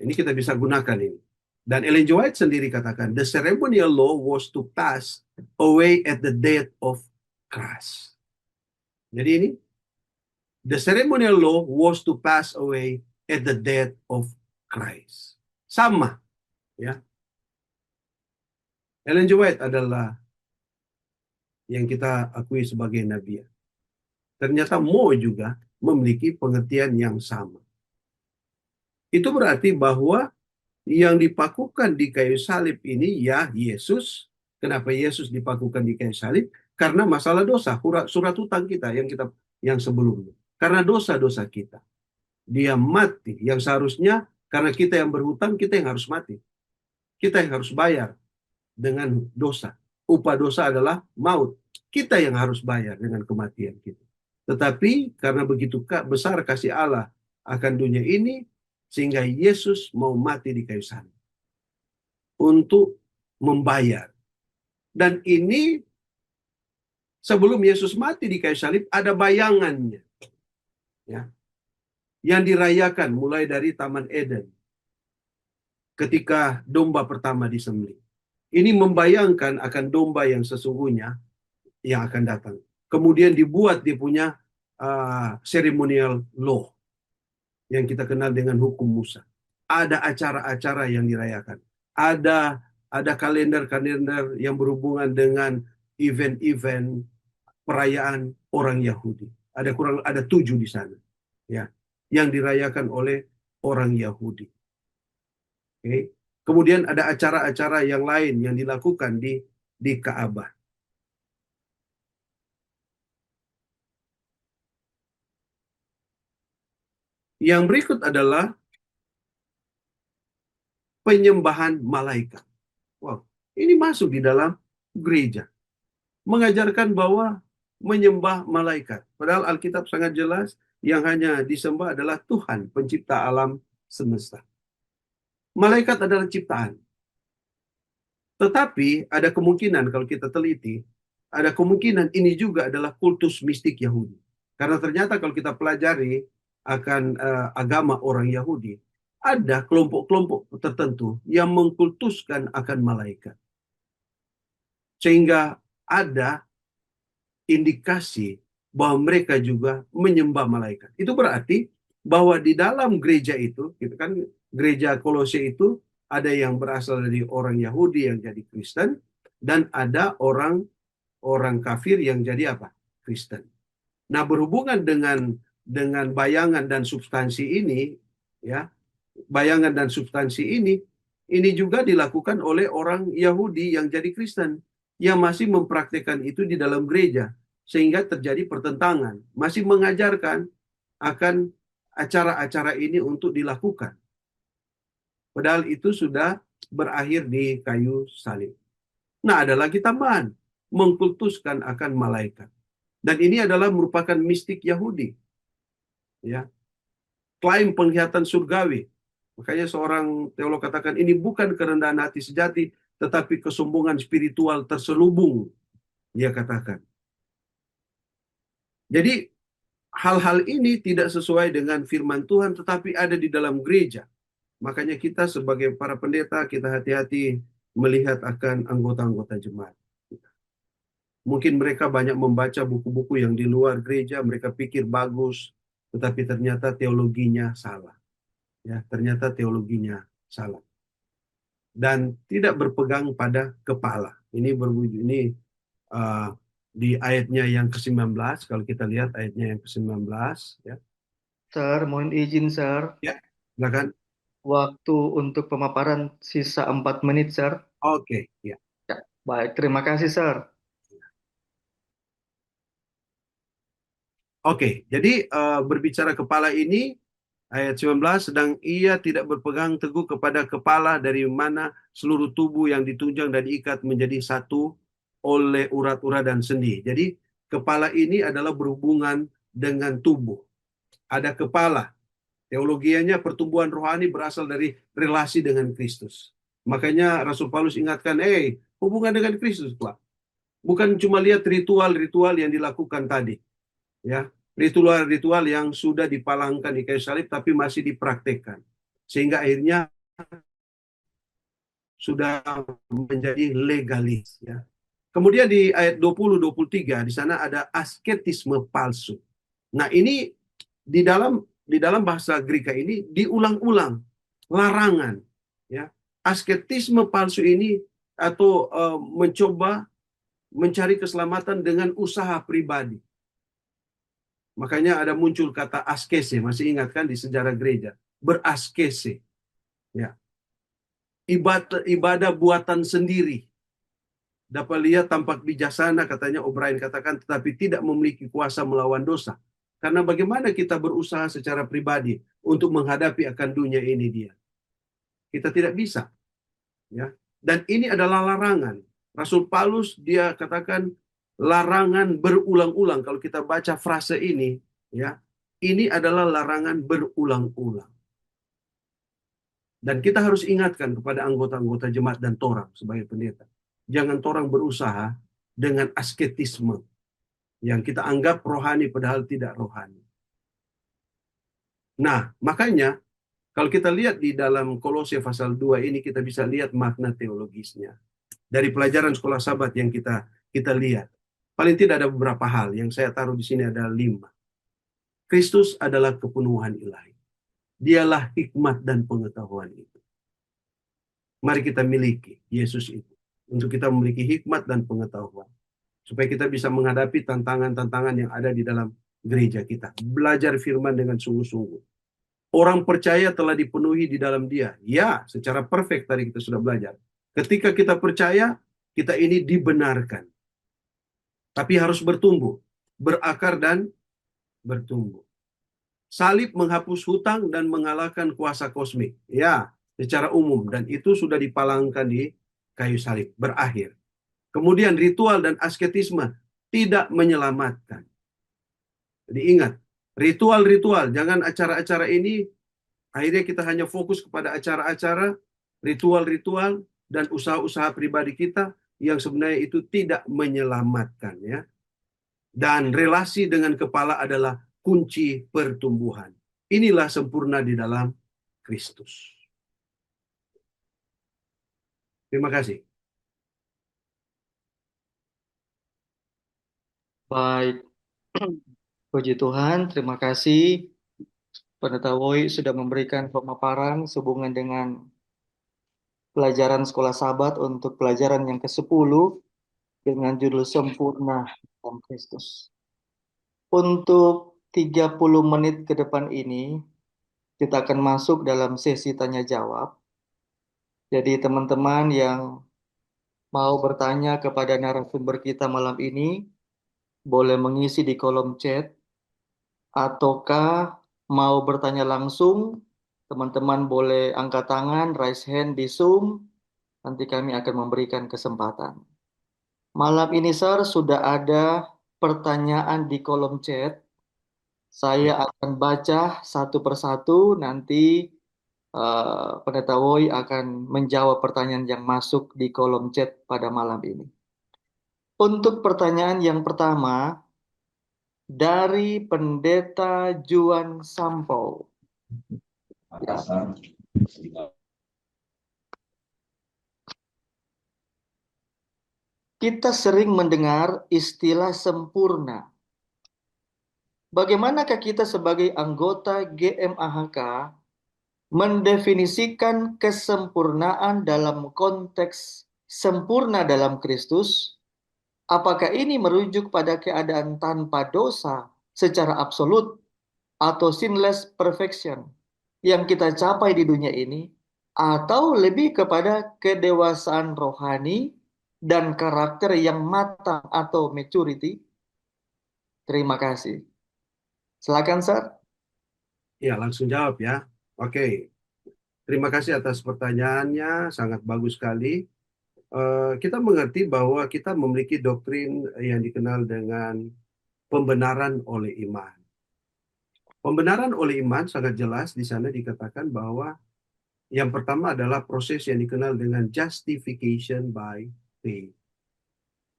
Ini kita bisa gunakan ini. Dan Ellen G. White sendiri katakan, the ceremonial law was to pass away at the death of Christ. Jadi ini, the ceremonial law was to pass away at the death of Christ. Sama, ya. Ellen G. White adalah yang kita akui sebagai nabi. Ternyata Mo juga memiliki pengertian yang sama. Itu berarti bahwa yang dipakukan di kayu salib ini ya Yesus. Kenapa Yesus dipakukan di kayu salib? Karena masalah dosa, surat hutang kita yang sebelumnya. Karena dosa-dosa kita. Dia mati yang seharusnya karena kita yang berhutang, kita yang harus mati. Kita yang harus bayar dengan dosa. Upah dosa adalah maut. Kita yang harus bayar dengan kematian kita. Tetapi karena begitu besar kasih Allah akan dunia ini, sehingga Yesus mau mati di kayu salib untuk membayar. Dan ini sebelum Yesus mati di kayu salib ada bayangannya, ya, yang dirayakan mulai dari Taman Eden ketika domba pertama disembelih. Ini membayangkan akan domba yang sesungguhnya yang akan datang. Kemudian dibuat dia punya ceremonial law yang kita kenal dengan hukum Musa. Ada acara-acara yang dirayakan. Ada kalender-kalender yang berhubungan dengan event-event perayaan orang Yahudi. Ada 7 di sana, ya, yang dirayakan oleh orang Yahudi. Okay. Kemudian ada acara-acara yang lain yang dilakukan di Ka'bah. Yang berikut adalah penyembahan malaikat. Wow, ini masuk di dalam gereja. Mengajarkan bahwa menyembah malaikat. Padahal Alkitab sangat jelas, yang hanya disembah adalah Tuhan, pencipta alam semesta. Malaikat adalah ciptaan. Tetapi ada kemungkinan kalau kita teliti, ada kemungkinan ini juga adalah kultus mistik Yahudi. Karena ternyata kalau kita pelajari akan agama orang Yahudi, ada kelompok-kelompok tertentu yang mengkultuskan akan malaikat. Sehingga ada indikasi bahwa mereka juga menyembah malaikat. Itu berarti bahwa di dalam gereja itu, gitu kan, gereja Kolose itu ada yang berasal dari orang Yahudi yang jadi Kristen, dan ada orang kafir yang jadi apa? Kristen. Nah, berhubungan dengan bayangan dan substansi ini, ya, bayangan dan substansi ini juga dilakukan oleh orang Yahudi yang jadi Kristen, yang masih mempraktikkan itu di dalam gereja, sehingga terjadi pertentangan, masih mengajarkan akan acara-acara ini untuk dilakukan. Padahal itu sudah berakhir di kayu salib. Nah, ada lagi tambahan, mengkultuskan akan malaikat. Dan ini adalah merupakan mistik Yahudi. Ya. Klaim penglihatan surgawi. Makanya seorang teolog katakan ini bukan kerendahan hati sejati, tetapi kesombongan spiritual terselubung. Dia katakan. Jadi hal-hal ini tidak sesuai dengan firman Tuhan, tetapi ada di dalam gereja. Makanya kita sebagai para pendeta, kita hati-hati melihat akan anggota-anggota jemaat. Mungkin mereka banyak membaca buku-buku yang di luar gereja, mereka pikir bagus, tetapi ternyata teologinya salah. Ya, ternyata teologinya salah. Dan tidak berpegang pada kepala. Ini di ayatnya yang ke-19, kalau kita lihat ayatnya yang ke-19, ya. Sir, mohon izin, Sir. Ya, silakan. waktu untuk pemaparan sisa 4 menit, Sir. Oke, ya. Ya, baik, terima kasih, Sir. Oke, jadi berbicara kepala ini ayat 19, sedang ia tidak berpegang teguh kepada kepala dari mana seluruh tubuh yang ditunjang dan diikat menjadi satu oleh urat-urat dan sendi. Jadi kepala ini adalah berhubungan dengan tubuh. Ada kepala. Teologianya pertumbuhan rohani berasal dari relasi dengan Kristus. Makanya Rasul Paulus ingatkan, hubungan dengan Kristus, Pak. Bukan cuma lihat ritual-ritual yang dilakukan tadi. Ya, ritual-ritual yang sudah dipalangkan di kayu salib tapi masih dipraktekkan. Sehingga akhirnya sudah menjadi legalis. Ya. Kemudian di ayat 20-23 di sana ada asketisme palsu. Nah ini di dalam bahasa Greka ini diulang-ulang larangan. Ya. Asketisme palsu ini atau mencoba mencari keselamatan dengan usaha pribadi. Makanya ada muncul kata askese, masih ingat kan di sejarah gereja, beraskese. Ya. Ibadah buatan sendiri. Dapat lihat tampak bijaksana, katanya O'Brien katakan, tetapi tidak memiliki kuasa melawan dosa. Karena bagaimana kita berusaha secara pribadi untuk menghadapi akan dunia ini dia. Kita tidak bisa. Ya. Dan ini adalah larangan. Rasul Paulus dia katakan larangan berulang-ulang. Kalau kita baca frase ini, ya, ini adalah larangan berulang-ulang. Dan kita harus ingatkan kepada anggota-anggota jemaat dan torang sebagai pendeta. Jangan torang berusaha dengan asketisme yang kita anggap rohani padahal tidak rohani. Nah, makanya kalau kita lihat di dalam Kolose pasal 2 ini kita bisa lihat makna teologisnya. Dari pelajaran sekolah Sabat yang kita lihat. Paling tidak ada beberapa hal yang saya taruh di sini ada 5. Kristus adalah kepenuhan ilahi. Dialah hikmat dan pengetahuan itu. Mari kita miliki Yesus itu. Untuk kita memiliki hikmat dan pengetahuan. Supaya kita bisa menghadapi tantangan-tantangan yang ada di dalam gereja kita. Belajar firman dengan sungguh-sungguh. Orang percaya telah dipenuhi di dalam dia. Ya, secara perfect tadi kita sudah belajar. Ketika kita percaya, kita ini dibenarkan. Tapi harus bertumbuh, berakar dan bertumbuh. Salib menghapus hutang dan mengalahkan kuasa kosmik. Ya, secara umum. Dan itu sudah dipalangkan di kayu salib. Berakhir. Kemudian ritual dan asketisme tidak menyelamatkan. Jadi ingat, ritual-ritual. Jangan acara-acara ini, akhirnya kita hanya fokus kepada acara-acara, ritual-ritual, dan usaha-usaha pribadi kita yang sebenarnya itu tidak menyelamatkan. Ya. Dan relasi dengan kepala adalah kunci pertumbuhan. Inilah sempurna di dalam Kristus. Terima kasih. Baik, puji Tuhan, terima kasih Pendeta Woi sudah memberikan pemaparan sehubungan dengan pelajaran sekolah Sabat untuk pelajaran yang ke-10 dengan judul Sempurna dalam Kristus. Untuk 30 menit ke depan ini, kita akan masuk dalam sesi tanya jawab. Jadi teman-teman yang mau bertanya kepada narasumber kita malam ini, boleh mengisi di kolom chat, ataukah mau bertanya langsung, teman-teman boleh angkat tangan, raise hand di Zoom, nanti kami akan memberikan kesempatan. Malam ini, Sir, sudah ada pertanyaan di kolom chat. Saya akan baca satu persatu, nanti Pendeta Woi akan menjawab pertanyaan yang masuk di kolom chat pada malam ini. Untuk pertanyaan yang pertama, dari Pendeta Juan Sampo. Ya. Kita sering mendengar istilah sempurna. Bagaimanakah kita sebagai anggota GMAHK mendefinisikan kesempurnaan dalam konteks sempurna dalam Kristus? Apakah ini merujuk pada keadaan tanpa dosa secara absolut atau sinless perfection yang kita capai di dunia ini, atau lebih kepada kedewasaan rohani dan karakter yang matang atau maturity? Terima kasih. Silakan, Sir. Ya, langsung jawab ya. Oke, terima kasih atas pertanyaannya, sangat bagus sekali. Kita mengerti bahwa kita memiliki doktrin yang dikenal dengan pembenaran oleh iman. Pembenaran oleh iman sangat jelas di sana dikatakan bahwa yang pertama adalah proses yang dikenal dengan justification by faith.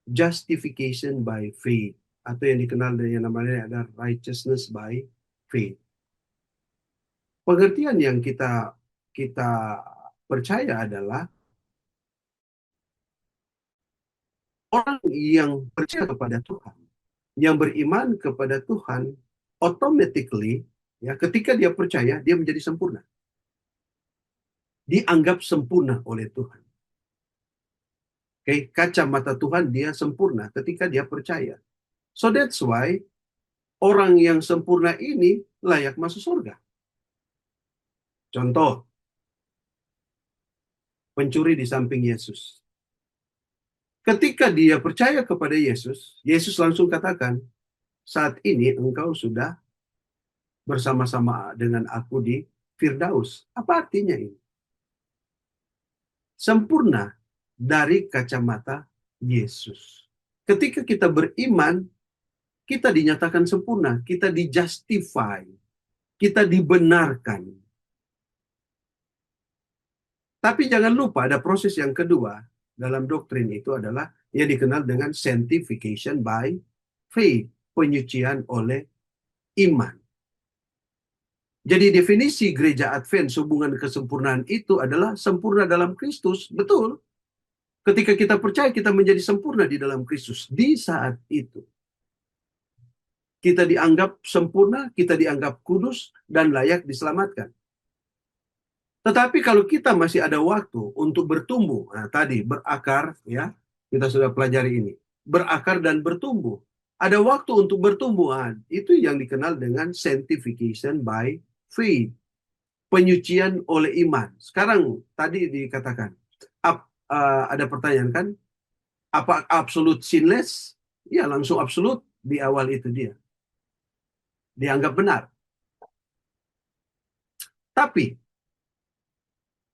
Justification by faith, atau yang dikenal dengan yang namanya ada righteousness by faith. Pengertian yang kita percaya adalah orang yang percaya kepada Tuhan, yang beriman kepada Tuhan, automatically ya ketika dia percaya dia menjadi sempurna. Dianggap sempurna oleh Tuhan. Oke, kacamata Tuhan dia sempurna ketika dia percaya. So that's why orang yang sempurna ini layak masuk surga. Contoh, pencuri di samping Yesus. Ketika dia percaya kepada Yesus, Yesus langsung katakan, saat ini engkau sudah bersama-sama dengan aku di Firdaus. Apa artinya ini? Sempurna dari kacamata Yesus. Ketika kita beriman, kita dinyatakan sempurna, kita dijustify, kita dibenarkan. Tapi jangan lupa ada proses yang kedua dalam doktrin itu adalah yang dikenal dengan sanctification by faith, penyucian oleh iman. Jadi definisi gereja Advent hubungan kesempurnaan itu adalah sempurna dalam Kristus. Betul. Ketika kita percaya kita menjadi sempurna di dalam Kristus. Di saat itu. Kita dianggap sempurna, kita dianggap kudus, dan layak diselamatkan. Tetapi kalau kita masih ada waktu untuk bertumbuh. Nah, tadi berakar, ya kita sudah pelajari ini. Berakar dan bertumbuh. Ada waktu untuk bertumbuh. Itu yang dikenal dengan sanctification by faith, penyucian oleh iman. Sekarang tadi dikatakan ada pertanyaan kan, apa absolute sinless? Ya langsung absolut di awal itu dia dianggap benar. Tapi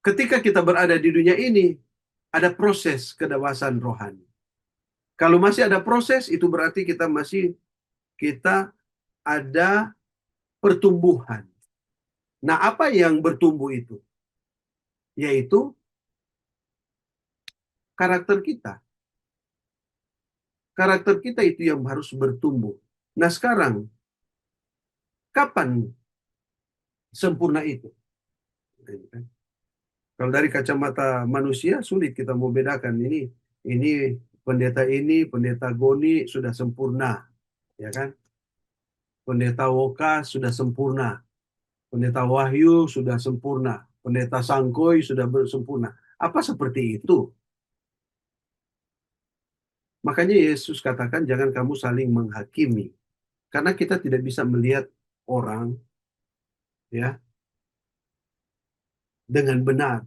ketika kita berada di dunia ini ada proses kedewasaan rohani. Kalau masih ada proses itu berarti kita ada pertumbuhan. Nah, apa yang bertumbuh itu? Yaitu karakter kita. Karakter kita itu yang harus bertumbuh. Nah, sekarang, kapan sempurna itu? Kalau dari kacamata manusia, sulit kita mau bedakan. Ini pendeta Goni sudah sempurna. Ya kan? Pendeta Woka sudah sempurna. Pendeta Wahyu sudah sempurna. Pendeta Sangkoi sudah sempurna. Apa seperti itu? Makanya Yesus katakan jangan kamu saling menghakimi. Karena kita tidak bisa melihat orang ya dengan benar.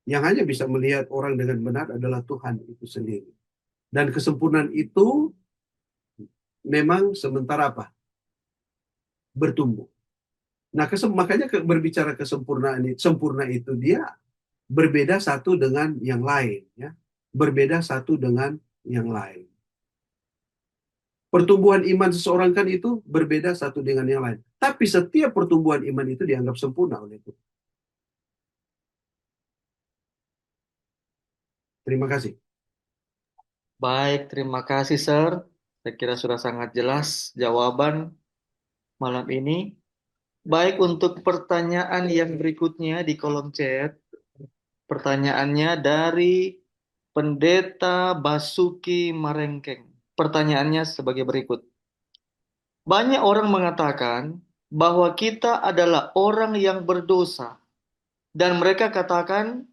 Yang hanya bisa melihat orang dengan benar adalah Tuhan itu sendiri. Dan kesempurnaan itu memang sementara apa? Bertumbuh. Nah, makanya berbicara kesempurnaan sempurna itu dia berbeda satu dengan yang lain, ya. Berbeda satu dengan yang lain. Pertumbuhan iman seseorang kan itu berbeda satu dengan yang lain. Tapi setiap pertumbuhan iman itu dianggap sempurna oleh Tuhan. Terima kasih. Baik, terima kasih, Sir. Saya kira sudah sangat jelas jawaban malam ini. Baik, untuk pertanyaan yang berikutnya di kolom chat. Pertanyaannya dari Pendeta Basuki Marengkeng. Pertanyaannya sebagai berikut. Banyak orang mengatakan bahwa kita adalah orang yang berdosa. Dan mereka katakan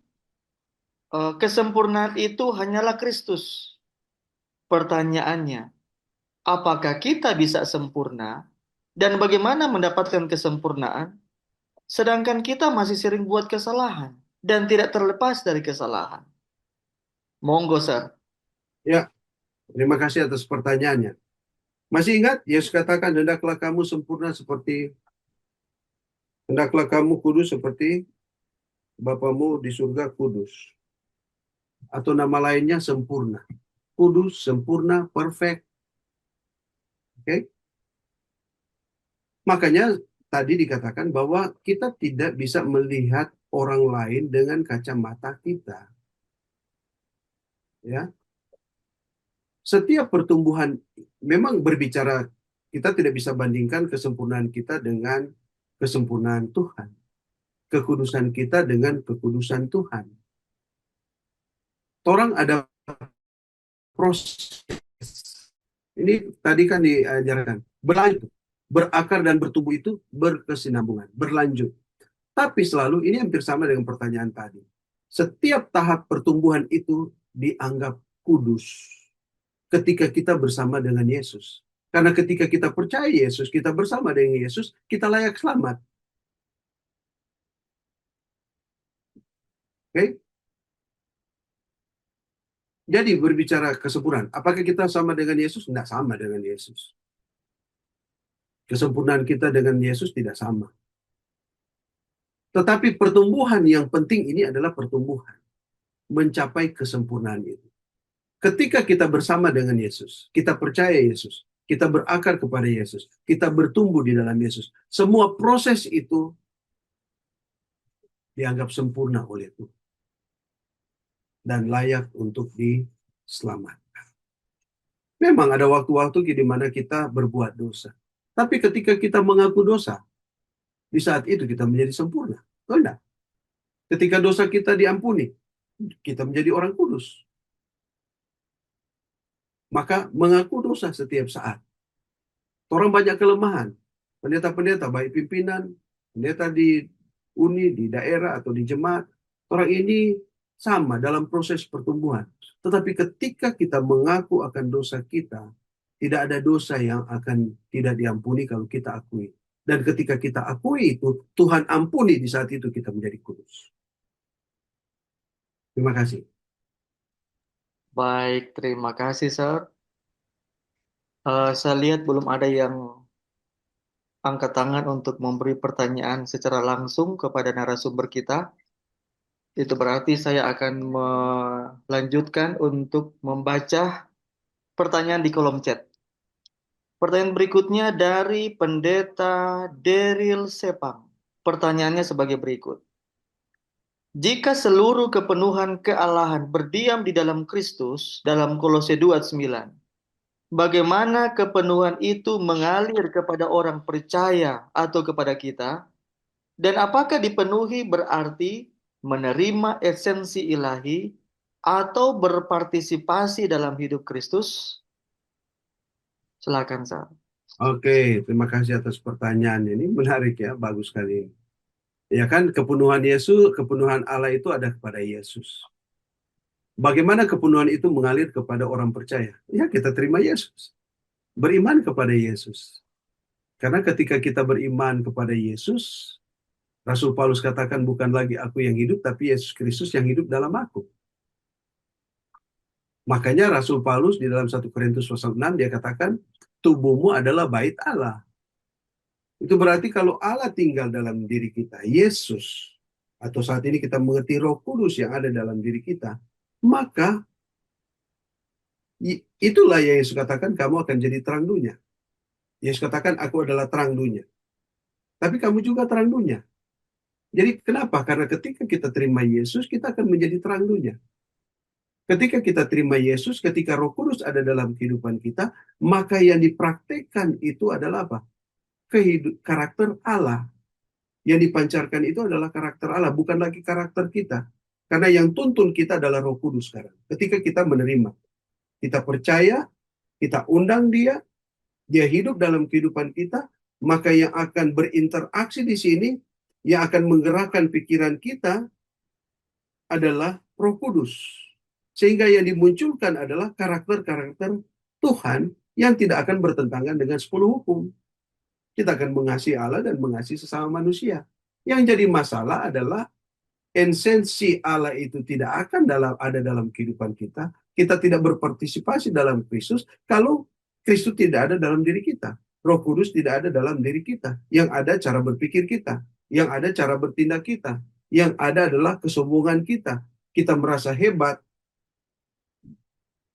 kesempurnaan itu hanyalah Kristus. Pertanyaannya, apakah kita bisa sempurna? Dan bagaimana mendapatkan kesempurnaan? sedangkan kita masih sering buat kesalahan dan tidak terlepas dari kesalahan. Monggo, Sir. Ya, terima kasih atas pertanyaannya. Masih ingat Yesus katakan, hendaklah kamu kudus seperti Bapamu di surga kudus. Atau nama lainnya sempurna. Kudus, sempurna, perfect. Oke? Makanya tadi dikatakan bahwa kita tidak bisa melihat orang lain dengan kacamata kita. Ya. Setiap pertumbuhan memang berbicara, kita tidak bisa bandingkan kesempurnaan kita dengan kesempurnaan Tuhan. Kekudusan kita dengan kekudusan Tuhan. Orang ada proses. Ini tadi kan diajarkan. Berlanjut. Berakar dan bertumbuh itu berkesinambungan, berlanjut. Tapi selalu ini hampir sama dengan pertanyaan tadi. Setiap tahap pertumbuhan itu dianggap kudus ketika kita bersama dengan Yesus. Karena ketika kita percaya Yesus, kita bersama dengan Yesus, kita layak selamat. Oke? Jadi berbicara kesempurnaan, apakah kita sama dengan Yesus? Tidak sama dengan Yesus. Kesempurnaan kita dengan Yesus tidak sama. Tetapi pertumbuhan yang penting ini adalah pertumbuhan. Mencapai kesempurnaan itu. Ketika kita bersama dengan Yesus, kita percaya Yesus, kita berakar kepada Yesus, kita bertumbuh di dalam Yesus. Semua proses itu dianggap sempurna oleh Tuhan. Dan layak untuk diselamatkan. Memang ada waktu-waktu di mana kita berbuat dosa. Tapi ketika kita mengaku dosa, di saat itu kita menjadi sempurna. Tidak. Ketika dosa kita diampuni, kita menjadi orang kudus. Maka mengaku dosa setiap saat. Orang banyak kelemahan. Pendeta-pendeta, baik pimpinan, pendeta di uni, di daerah, atau di jemaat. Orang ini sama dalam proses pertumbuhan. Tetapi ketika kita mengaku akan dosa kita, tidak ada dosa yang akan tidak diampuni kalau kita akui. Dan ketika kita akui itu, Tuhan ampuni di saat itu kita menjadi kudus. Terima kasih. Baik, terima kasih, Sir. Saya lihat belum ada yang angkat tangan untuk memberi pertanyaan secara langsung kepada narasumber kita. Itu berarti saya akan melanjutkan untuk membaca pertanyaan di kolom chat. Pertanyaan berikutnya dari Pendeta Daryl Sepang. Pertanyaannya sebagai berikut. Jika seluruh kepenuhan kealahan berdiam di dalam Kristus, dalam Kolose 2:9, bagaimana kepenuhan itu mengalir kepada orang percaya atau kepada kita? Dan apakah dipenuhi berarti menerima esensi ilahi atau berpartisipasi dalam hidup Kristus? Silakan, Sar. Oke, terima kasih atas pertanyaan ini. Menarik ya, bagus sekali. Ya kan, kepenuhan Yesus, kepenuhan Allah itu ada kepada Yesus. Bagaimana kepenuhan itu mengalir kepada orang percaya? Ya, kita terima Yesus. Beriman kepada Yesus. Karena ketika kita beriman kepada Yesus, Rasul Paulus katakan bukan lagi aku yang hidup, tapi Yesus Kristus yang hidup dalam aku. Makanya Rasul Paulus di dalam 1 Korintus pasal 6 dia katakan, tubuhmu adalah bait Allah. Itu berarti kalau Allah tinggal dalam diri kita, Yesus, atau saat ini kita mengerti Roh Kudus yang ada dalam diri kita, maka itulah yang Yesus katakan kamu akan jadi terang dunia. Yesus katakan aku adalah terang dunia. Tapi kamu juga terang dunia. Jadi kenapa? Karena ketika kita terima Yesus, kita akan menjadi terang dunia. Ketika kita terima Yesus, ketika Roh Kudus ada dalam kehidupan kita, maka yang dipraktekkan itu adalah apa? Karakter Allah. Yang dipancarkan itu adalah karakter Allah, bukan lagi karakter kita. Karena yang tuntun kita adalah Roh Kudus sekarang. Ketika kita menerima, kita percaya, kita undang dia hidup dalam kehidupan kita, maka yang akan berinteraksi di sini, yang akan menggerakkan pikiran kita adalah Roh Kudus. Sehingga yang dimunculkan adalah karakter-karakter Tuhan yang tidak akan bertentangan dengan 10 hukum. Kita akan mengasihi Allah dan mengasihi sesama manusia. Yang jadi masalah adalah esensi Allah itu tidak akan ada dalam kehidupan kita. Kita tidak berpartisipasi dalam Kristus kalau Kristus tidak ada dalam diri kita. Roh Kudus tidak ada dalam diri kita. Yang ada cara berpikir kita. Yang ada cara bertindak kita. Yang ada adalah kesombongan kita. Kita merasa hebat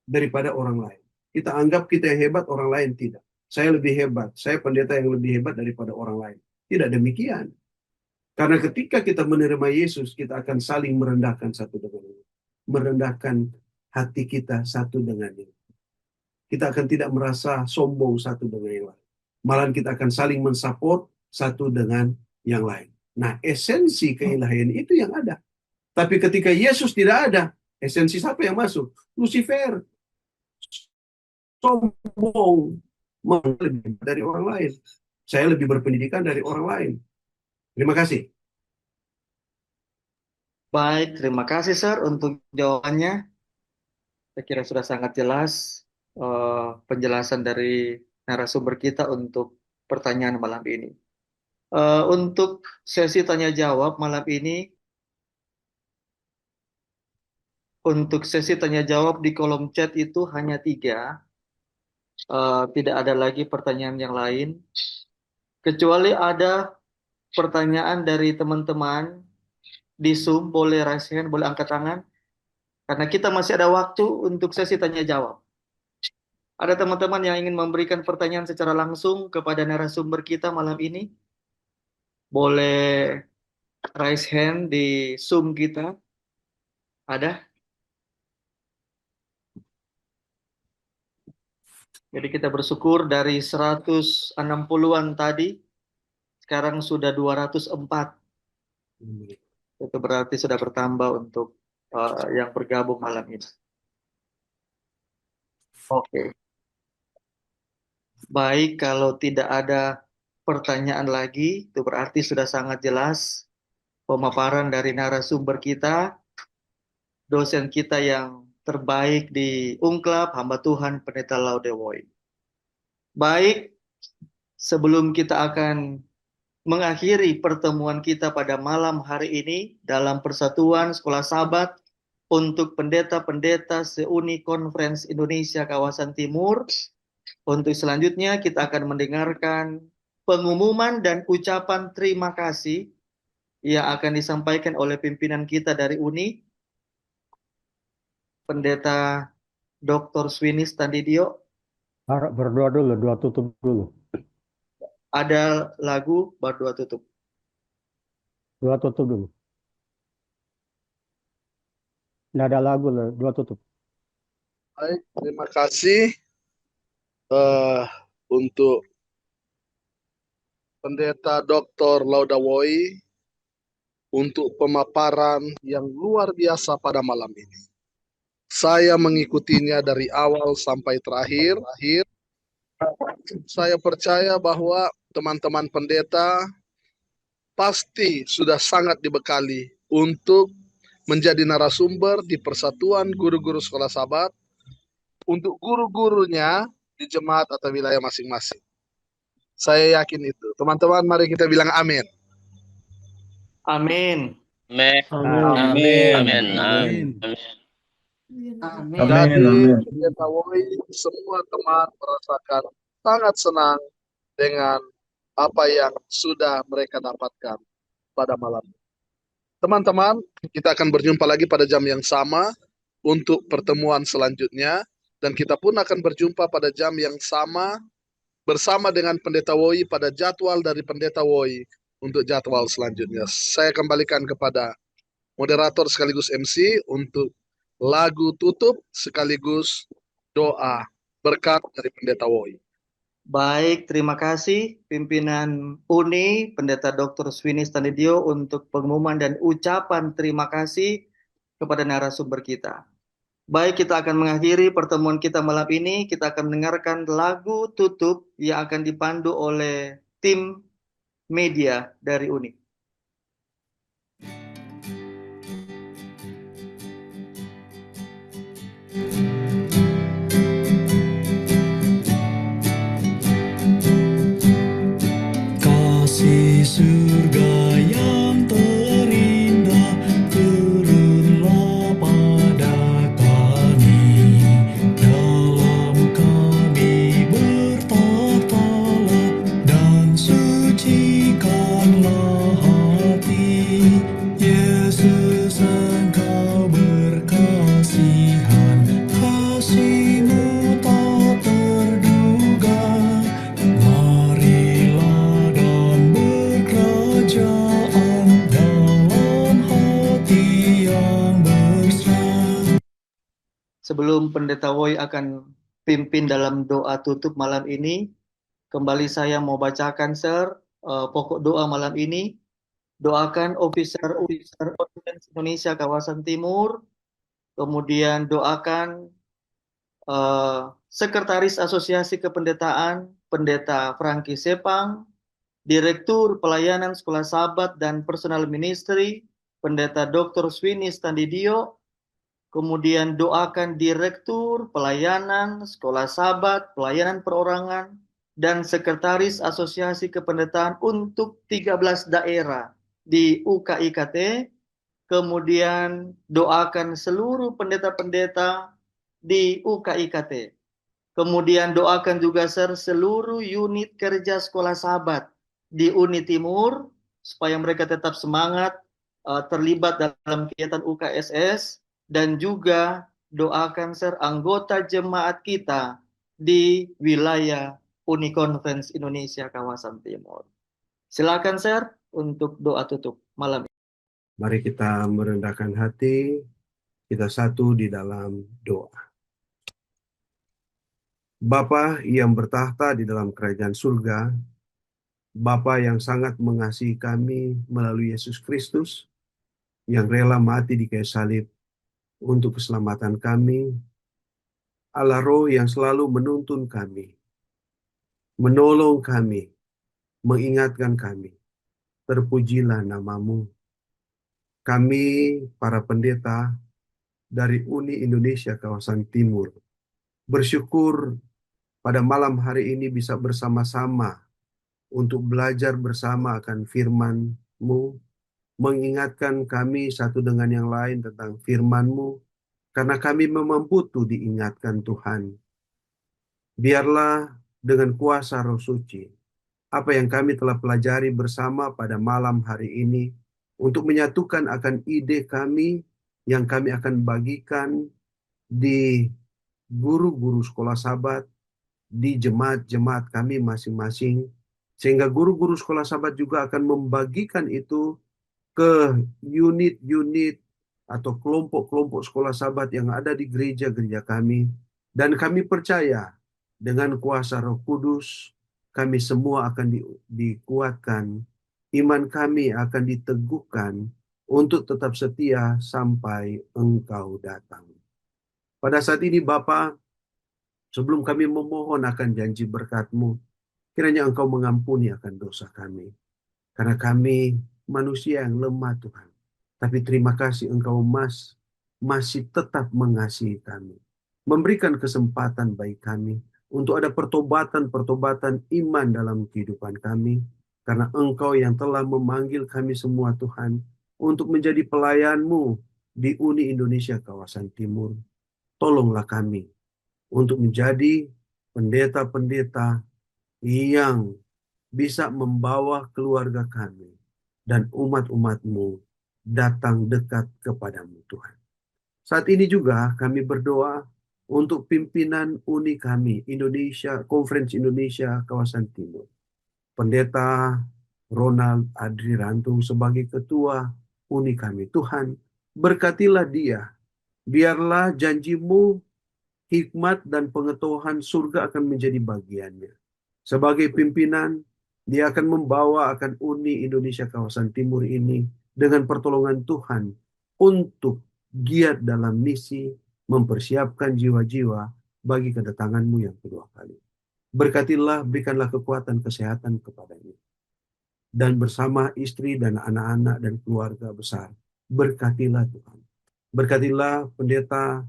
daripada orang lain. Kita anggap kita yang hebat, orang lain tidak. Saya lebih hebat. Saya pendeta yang lebih hebat daripada orang lain. Tidak demikian. Karena ketika kita menerima Yesus, kita akan saling merendahkan satu dengan lain. Merendahkan hati kita satu dengan yang lain. Kita akan tidak merasa sombong satu dengan yang lain. Malah kita akan saling mensupport satu dengan yang lain. Nah, esensi keilahian itu yang ada. Tapi ketika Yesus tidak ada, esensi siapa yang masuk? Lucifer. Sombong. Lebih dari orang lain. Saya lebih berpendidikan dari orang lain. Terima kasih. Baik, terima kasih Sir untuk jawabannya. Saya kira sudah sangat jelas penjelasan dari narasumber kita untuk pertanyaan malam ini. Untuk sesi tanya jawab malam ini, untuk sesi tanya jawab di kolom chat itu hanya 3. Tidak ada lagi pertanyaan yang lain. Kecuali ada pertanyaan dari teman-teman di Zoom, boleh raise hand, boleh angkat tangan. Karena kita masih ada waktu untuk sesi tanya jawab. Ada teman-teman yang ingin memberikan pertanyaan secara langsung kepada narasumber kita malam ini? Boleh raise hand di Zoom kita. Ada? Jadi kita bersyukur dari 160-an tadi, sekarang sudah 204. Itu berarti sudah bertambah untuk yang bergabung malam ini. Oke. Baik, kalau tidak ada pertanyaan lagi, itu berarti sudah sangat jelas pemaparan dari narasumber kita, dosen kita yang terbaik di Ungklab, hamba Tuhan Pendeta Laudewoy. Baik, sebelum kita akan mengakhiri pertemuan kita pada malam hari ini dalam Persatuan Sekolah Sabat untuk pendeta-pendeta se-Uni Conference Indonesia Kawasan Timur. Untuk selanjutnya kita akan mendengarkan pengumuman dan ucapan terima kasih yang akan disampaikan oleh pimpinan kita dari Uni, Pendeta Dr. Swinis Tandidio. Berdoa dulu, doa tutup dulu. Ada lagu, baru doa tutup. Doa tutup dulu. Nggak ada lagu, doa tutup. Baik, terima kasih untuk Pendeta Dr. Laudewoy untuk pemaparan yang luar biasa pada malam ini. Saya mengikutinya dari awal sampai terakhir. Saya percaya bahwa teman-teman pendeta pasti sudah sangat dibekali untuk menjadi narasumber di Persatuan Guru-Guru Sekolah Sabat untuk guru-gurunya di jemaat atau wilayah masing-masing. Saya yakin itu. Teman-teman, mari kita bilang amin. Amin. Jadi, Pendeta Woy, semua teman merasakan sangat senang dengan apa yang sudah mereka dapatkan pada malam ini. Teman-teman, kita akan berjumpa lagi pada jam yang sama untuk pertemuan selanjutnya. Dan kita pun akan berjumpa pada jam yang sama bersama dengan Pendeta Woy pada jadwal dari Pendeta Woy untuk jadwal selanjutnya. Saya kembalikan kepada moderator sekaligus MC untuk lagu tutup sekaligus doa berkat dari Pendeta Woy. Baik, terima kasih pimpinan Uni, Pendeta Dr. Swinis Tandidio untuk pengumuman dan ucapan terima kasih kepada narasumber kita. Baik, kita akan mengakhiri pertemuan kita malam ini. Kita akan mendengarkan lagu tutup yang akan dipandu oleh tim media dari Uni. Kasih surga yang sebelum Pendeta Woi akan pimpin dalam doa tutup malam ini, kembali saya mau bacakan, Sir, pokok doa malam ini. Doakan officer Konferensi Indonesia kawasan Timur, kemudian doakan Sekretaris Asosiasi Kependetaan, Pendeta Franky Sepang, Direktur Pelayanan Sekolah Sabat dan Personal Ministry, Pendeta Dr. Swini Standidio, kemudian doakan Direktur Pelayanan Sekolah Sabat, Pelayanan Perorangan, dan Sekretaris Asosiasi Kependetaan untuk 13 daerah di UKIKT, kemudian doakan seluruh pendeta-pendeta di UKIKT. Kemudian doakan juga seluruh unit kerja sekolah sahabat di Uni Timur, supaya mereka tetap semangat terlibat dalam kegiatan UKSS, dan juga doakan anggota jemaat kita di wilayah Uni Conference Indonesia kawasan Timur. Silakan untuk doa tutup malam ini. Mari kita merendahkan hati, kita satu di dalam doa. Bapa yang bertahta di dalam kerajaan surga, Bapa yang sangat mengasihi kami melalui Yesus Kristus, yang rela mati di kayu salib untuk keselamatan kami, Allah Roh yang selalu menuntun kami, menolong kami, mengingatkan kami. Terpujilah namamu. Kami, para pendeta dari Uni Indonesia kawasan Timur, bersyukur pada malam hari ini bisa bersama-sama untuk belajar bersama akan firman-Mu, mengingatkan kami satu dengan yang lain tentang firman-Mu, karena kami memang butuh diingatkan Tuhan. Biarlah dengan kuasa Roh Suci, apa yang kami telah pelajari bersama pada malam hari ini, untuk menyatukan akan ide kami yang kami akan bagikan di guru-guru sekolah sabat, di jemaat-jemaat kami masing-masing, sehingga guru-guru sekolah sabat juga akan membagikan itu ke unit-unit atau kelompok-kelompok sekolah sabat yang ada di gereja-gereja kami. Dan kami percaya dengan kuasa Roh Kudus, kami semua akan dikuatkan, iman kami akan diteguhkan untuk tetap setia sampai Engkau datang. Pada saat ini Bapa, sebelum kami memohon akan janji berkat-Mu, kiranya Engkau mengampuni akan dosa kami. Karena kami manusia yang lemah Tuhan. Tapi terima kasih Engkau masih tetap mengasihi kami. Memberikan kesempatan bagi kami untuk ada pertobatan iman dalam kehidupan kami. Karena Engkau yang telah memanggil kami semua Tuhan untuk menjadi pelayan-Mu di Uni Indonesia kawasan Timur. Tolonglah kami untuk menjadi pendeta-pendeta yang bisa membawa keluarga kami dan umat-umat-Mu datang dekat kepadamu Tuhan. Saat ini juga kami berdoa untuk pimpinan Uni kami, Indonesia, Konferensi Indonesia kawasan Timur. Pendeta Ronald Adri Rantung sebagai ketua Uni kami. Tuhan, berkatilah dia. Biarlah janji-Mu, hikmat dan pengetahuan surga akan menjadi bagiannya. Sebagai pimpinan, dia akan membawa akan Uni Indonesia kawasan Timur ini dengan pertolongan Tuhan untuk giat dalam misi mempersiapkan jiwa-jiwa bagi kedatangan-Mu yang kedua kali. Berkatilah, berikanlah kekuatan kesehatan kepadanya. Dan bersama istri dan anak-anak dan keluarga besar, berkatilah Tuhan. Berkatilah pendeta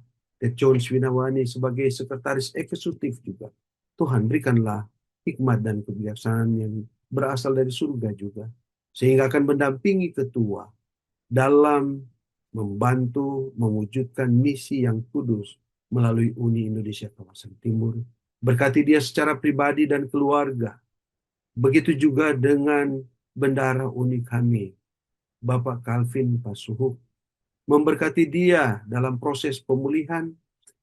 John Swinawani sebagai sekretaris eksekutif juga. Tuhan, berikanlah hikmat dan kebijaksanaan yang berasal dari surga juga, sehingga akan mendampingi ketua dalam membantu mewujudkan misi yang kudus melalui Uni Indonesia kawasan Timur. Berkati dia secara pribadi dan keluarga. Begitu juga dengan bendahara Uni kami, Bapak Calvin Pasuhuk. Memberkati dia dalam proses pemulihan.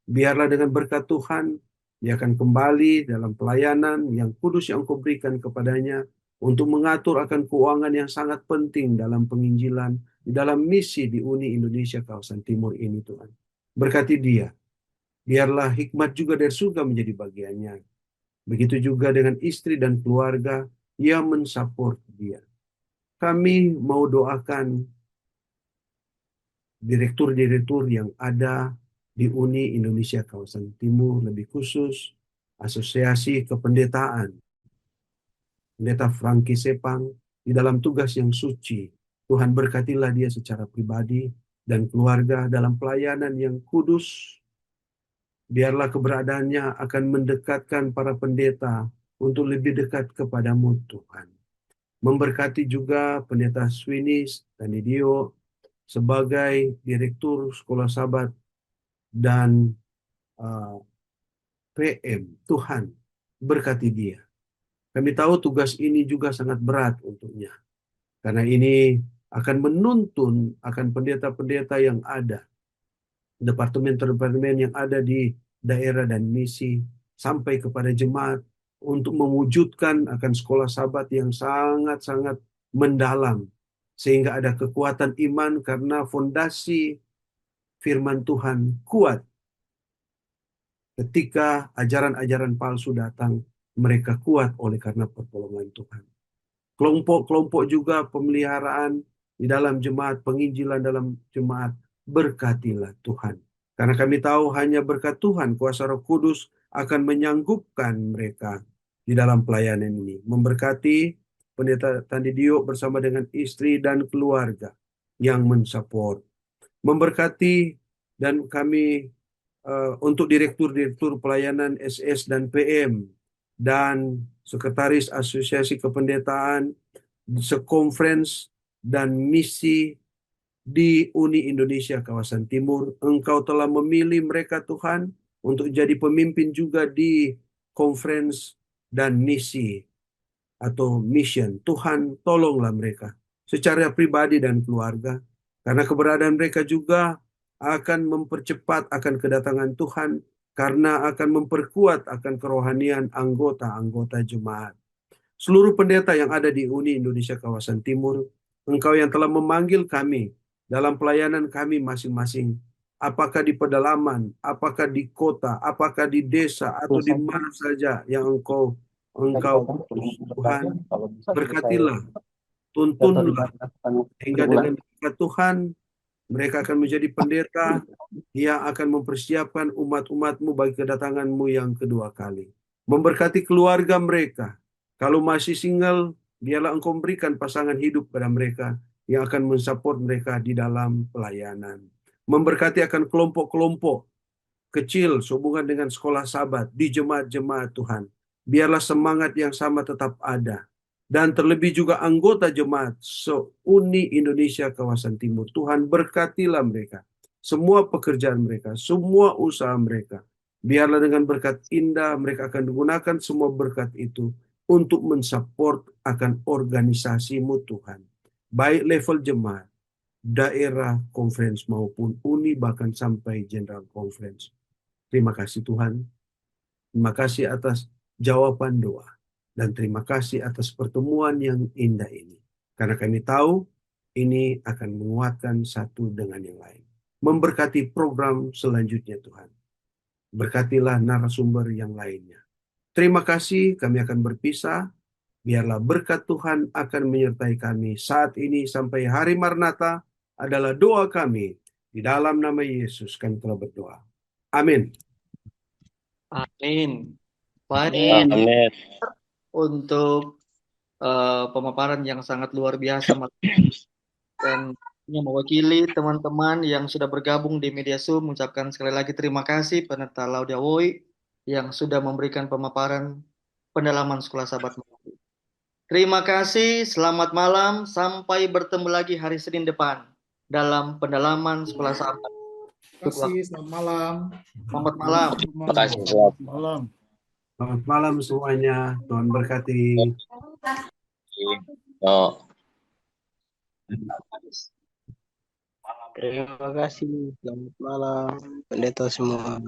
Biarlah dengan berkat Tuhan, dia akan kembali dalam pelayanan yang kudus yang Engkau berikan kepadanya untuk mengatur akan keuangan yang sangat penting dalam penginjilan, di dalam misi di Uni Indonesia kawasan Timur ini Tuhan. Berkati dia, biarlah hikmat juga dari surga menjadi bagiannya. Begitu juga dengan istri dan keluarga yang mensupport dia. Kami mau doakan direktur-direktur yang ada di Uni Indonesia Kawasan Timur, lebih khusus Asosiasi Kependetaan, Pendeta Frankie Sepang, di dalam tugas yang suci. Tuhan berkatilah dia secara pribadi dan keluarga dalam pelayanan yang kudus. Biarlah keberadaannya akan mendekatkan para pendeta untuk lebih dekat kepadamu Tuhan. Memberkati juga Pendeta Swinis dan Idio sebagai Direktur Sekolah Sabat dan PM. Tuhan berkati dia. Kami tahu tugas ini juga sangat berat untuknya. Karena ini akan menuntun akan pendeta-pendeta yang ada. Departemen-departemen yang ada di daerah dan misi. Sampai kepada jemaat. Untuk mewujudkan akan sekolah sabat yang sangat-sangat mendalam. Sehingga ada kekuatan iman karena fondasi firman Tuhan kuat. Ketika ajaran-ajaran palsu datang, mereka kuat oleh karena pertolongan Tuhan. Kelompok-kelompok juga pemeliharaan di dalam jemaat, penginjilan dalam jemaat, berkatilah Tuhan. Karena kami tahu hanya berkat Tuhan, kuasa Roh Kudus akan menyanggupkan mereka di dalam pelayanan ini. Memberkati Pendeta Tandidio bersama dengan istri dan keluarga yang mensupport. Memberkati dan kami untuk direktur-direktur pelayanan SS dan PM dan Sekretaris Asosiasi Kependetaan, Sekonferens dan Misi di Uni Indonesia Kawasan Timur. Engkau telah memilih mereka Tuhan untuk jadi pemimpin juga di konferens dan misi atau mission. Tuhan tolonglah mereka secara pribadi dan keluarga. Karena keberadaan mereka juga akan mempercepat akan kedatangan Tuhan karena akan memperkuat akan kerohanian anggota-anggota jemaat. Seluruh pendeta yang ada di Uni Indonesia Kawasan Timur, Engkau yang telah memanggil kami dalam pelayanan kami masing-masing, apakah di pedalaman, apakah di kota, apakah di desa, atau di mana saja yang Engkau utus. Tuhan, berkatilah, tuntunlah, hingga dengan berkat Tuhan, mereka akan menjadi pendeta yang akan mempersiapkan umat-umatmu bagi kedatanganmu yang kedua kali. Memberkati keluarga mereka. Kalau masih single, biarlah Engkau berikan pasangan hidup pada mereka yang akan mensupport mereka di dalam pelayanan. Memberkati akan kelompok-kelompok kecil sehubungan dengan sekolah sabat di jemaat-jemaat Tuhan. Biarlah semangat yang sama tetap ada. Dan terlebih juga anggota jemaat se-Uni Indonesia Kawasan Timur. Tuhan berkatilah mereka. Semua pekerjaan mereka, semua usaha mereka. Biarlah dengan berkat indah mereka akan menggunakan semua berkat itu untuk mensupport akan organisasimu Tuhan. Baik level jemaat, daerah, conference maupun uni, bahkan sampai general conference. Terima kasih Tuhan. Terima kasih atas jawaban doa. Dan terima kasih atas pertemuan yang indah ini. Karena kami tahu ini akan menguatkan satu dengan yang lain. Memberkati program selanjutnya Tuhan. Berkatilah narasumber yang lainnya. Terima kasih, kami akan berpisah. Biarlah berkat Tuhan akan menyertai kami saat ini sampai hari Maranatha adalah doa kami. Di dalam nama Yesus kami telah berdoa. Amin. Amin. Baik, Amin. untuk pemaparan yang sangat luar biasa dan yang mewakili teman-teman yang sudah bergabung di media Zoom, mengucapkan sekali lagi terima kasih Pendeta Laudia Woi yang sudah memberikan pemaparan pendalaman sekolah sahabat Melayu. Terima kasih, selamat malam, sampai bertemu lagi hari Senin depan dalam pendalaman sekolah sahabat. Terima kasih, selamat malam. Selamat malam. Terima kasih. Selamat malam. Selamat malam semuanya. Tuhan berkati. Oh. Terima kasih. Selamat malam, pendeta semua.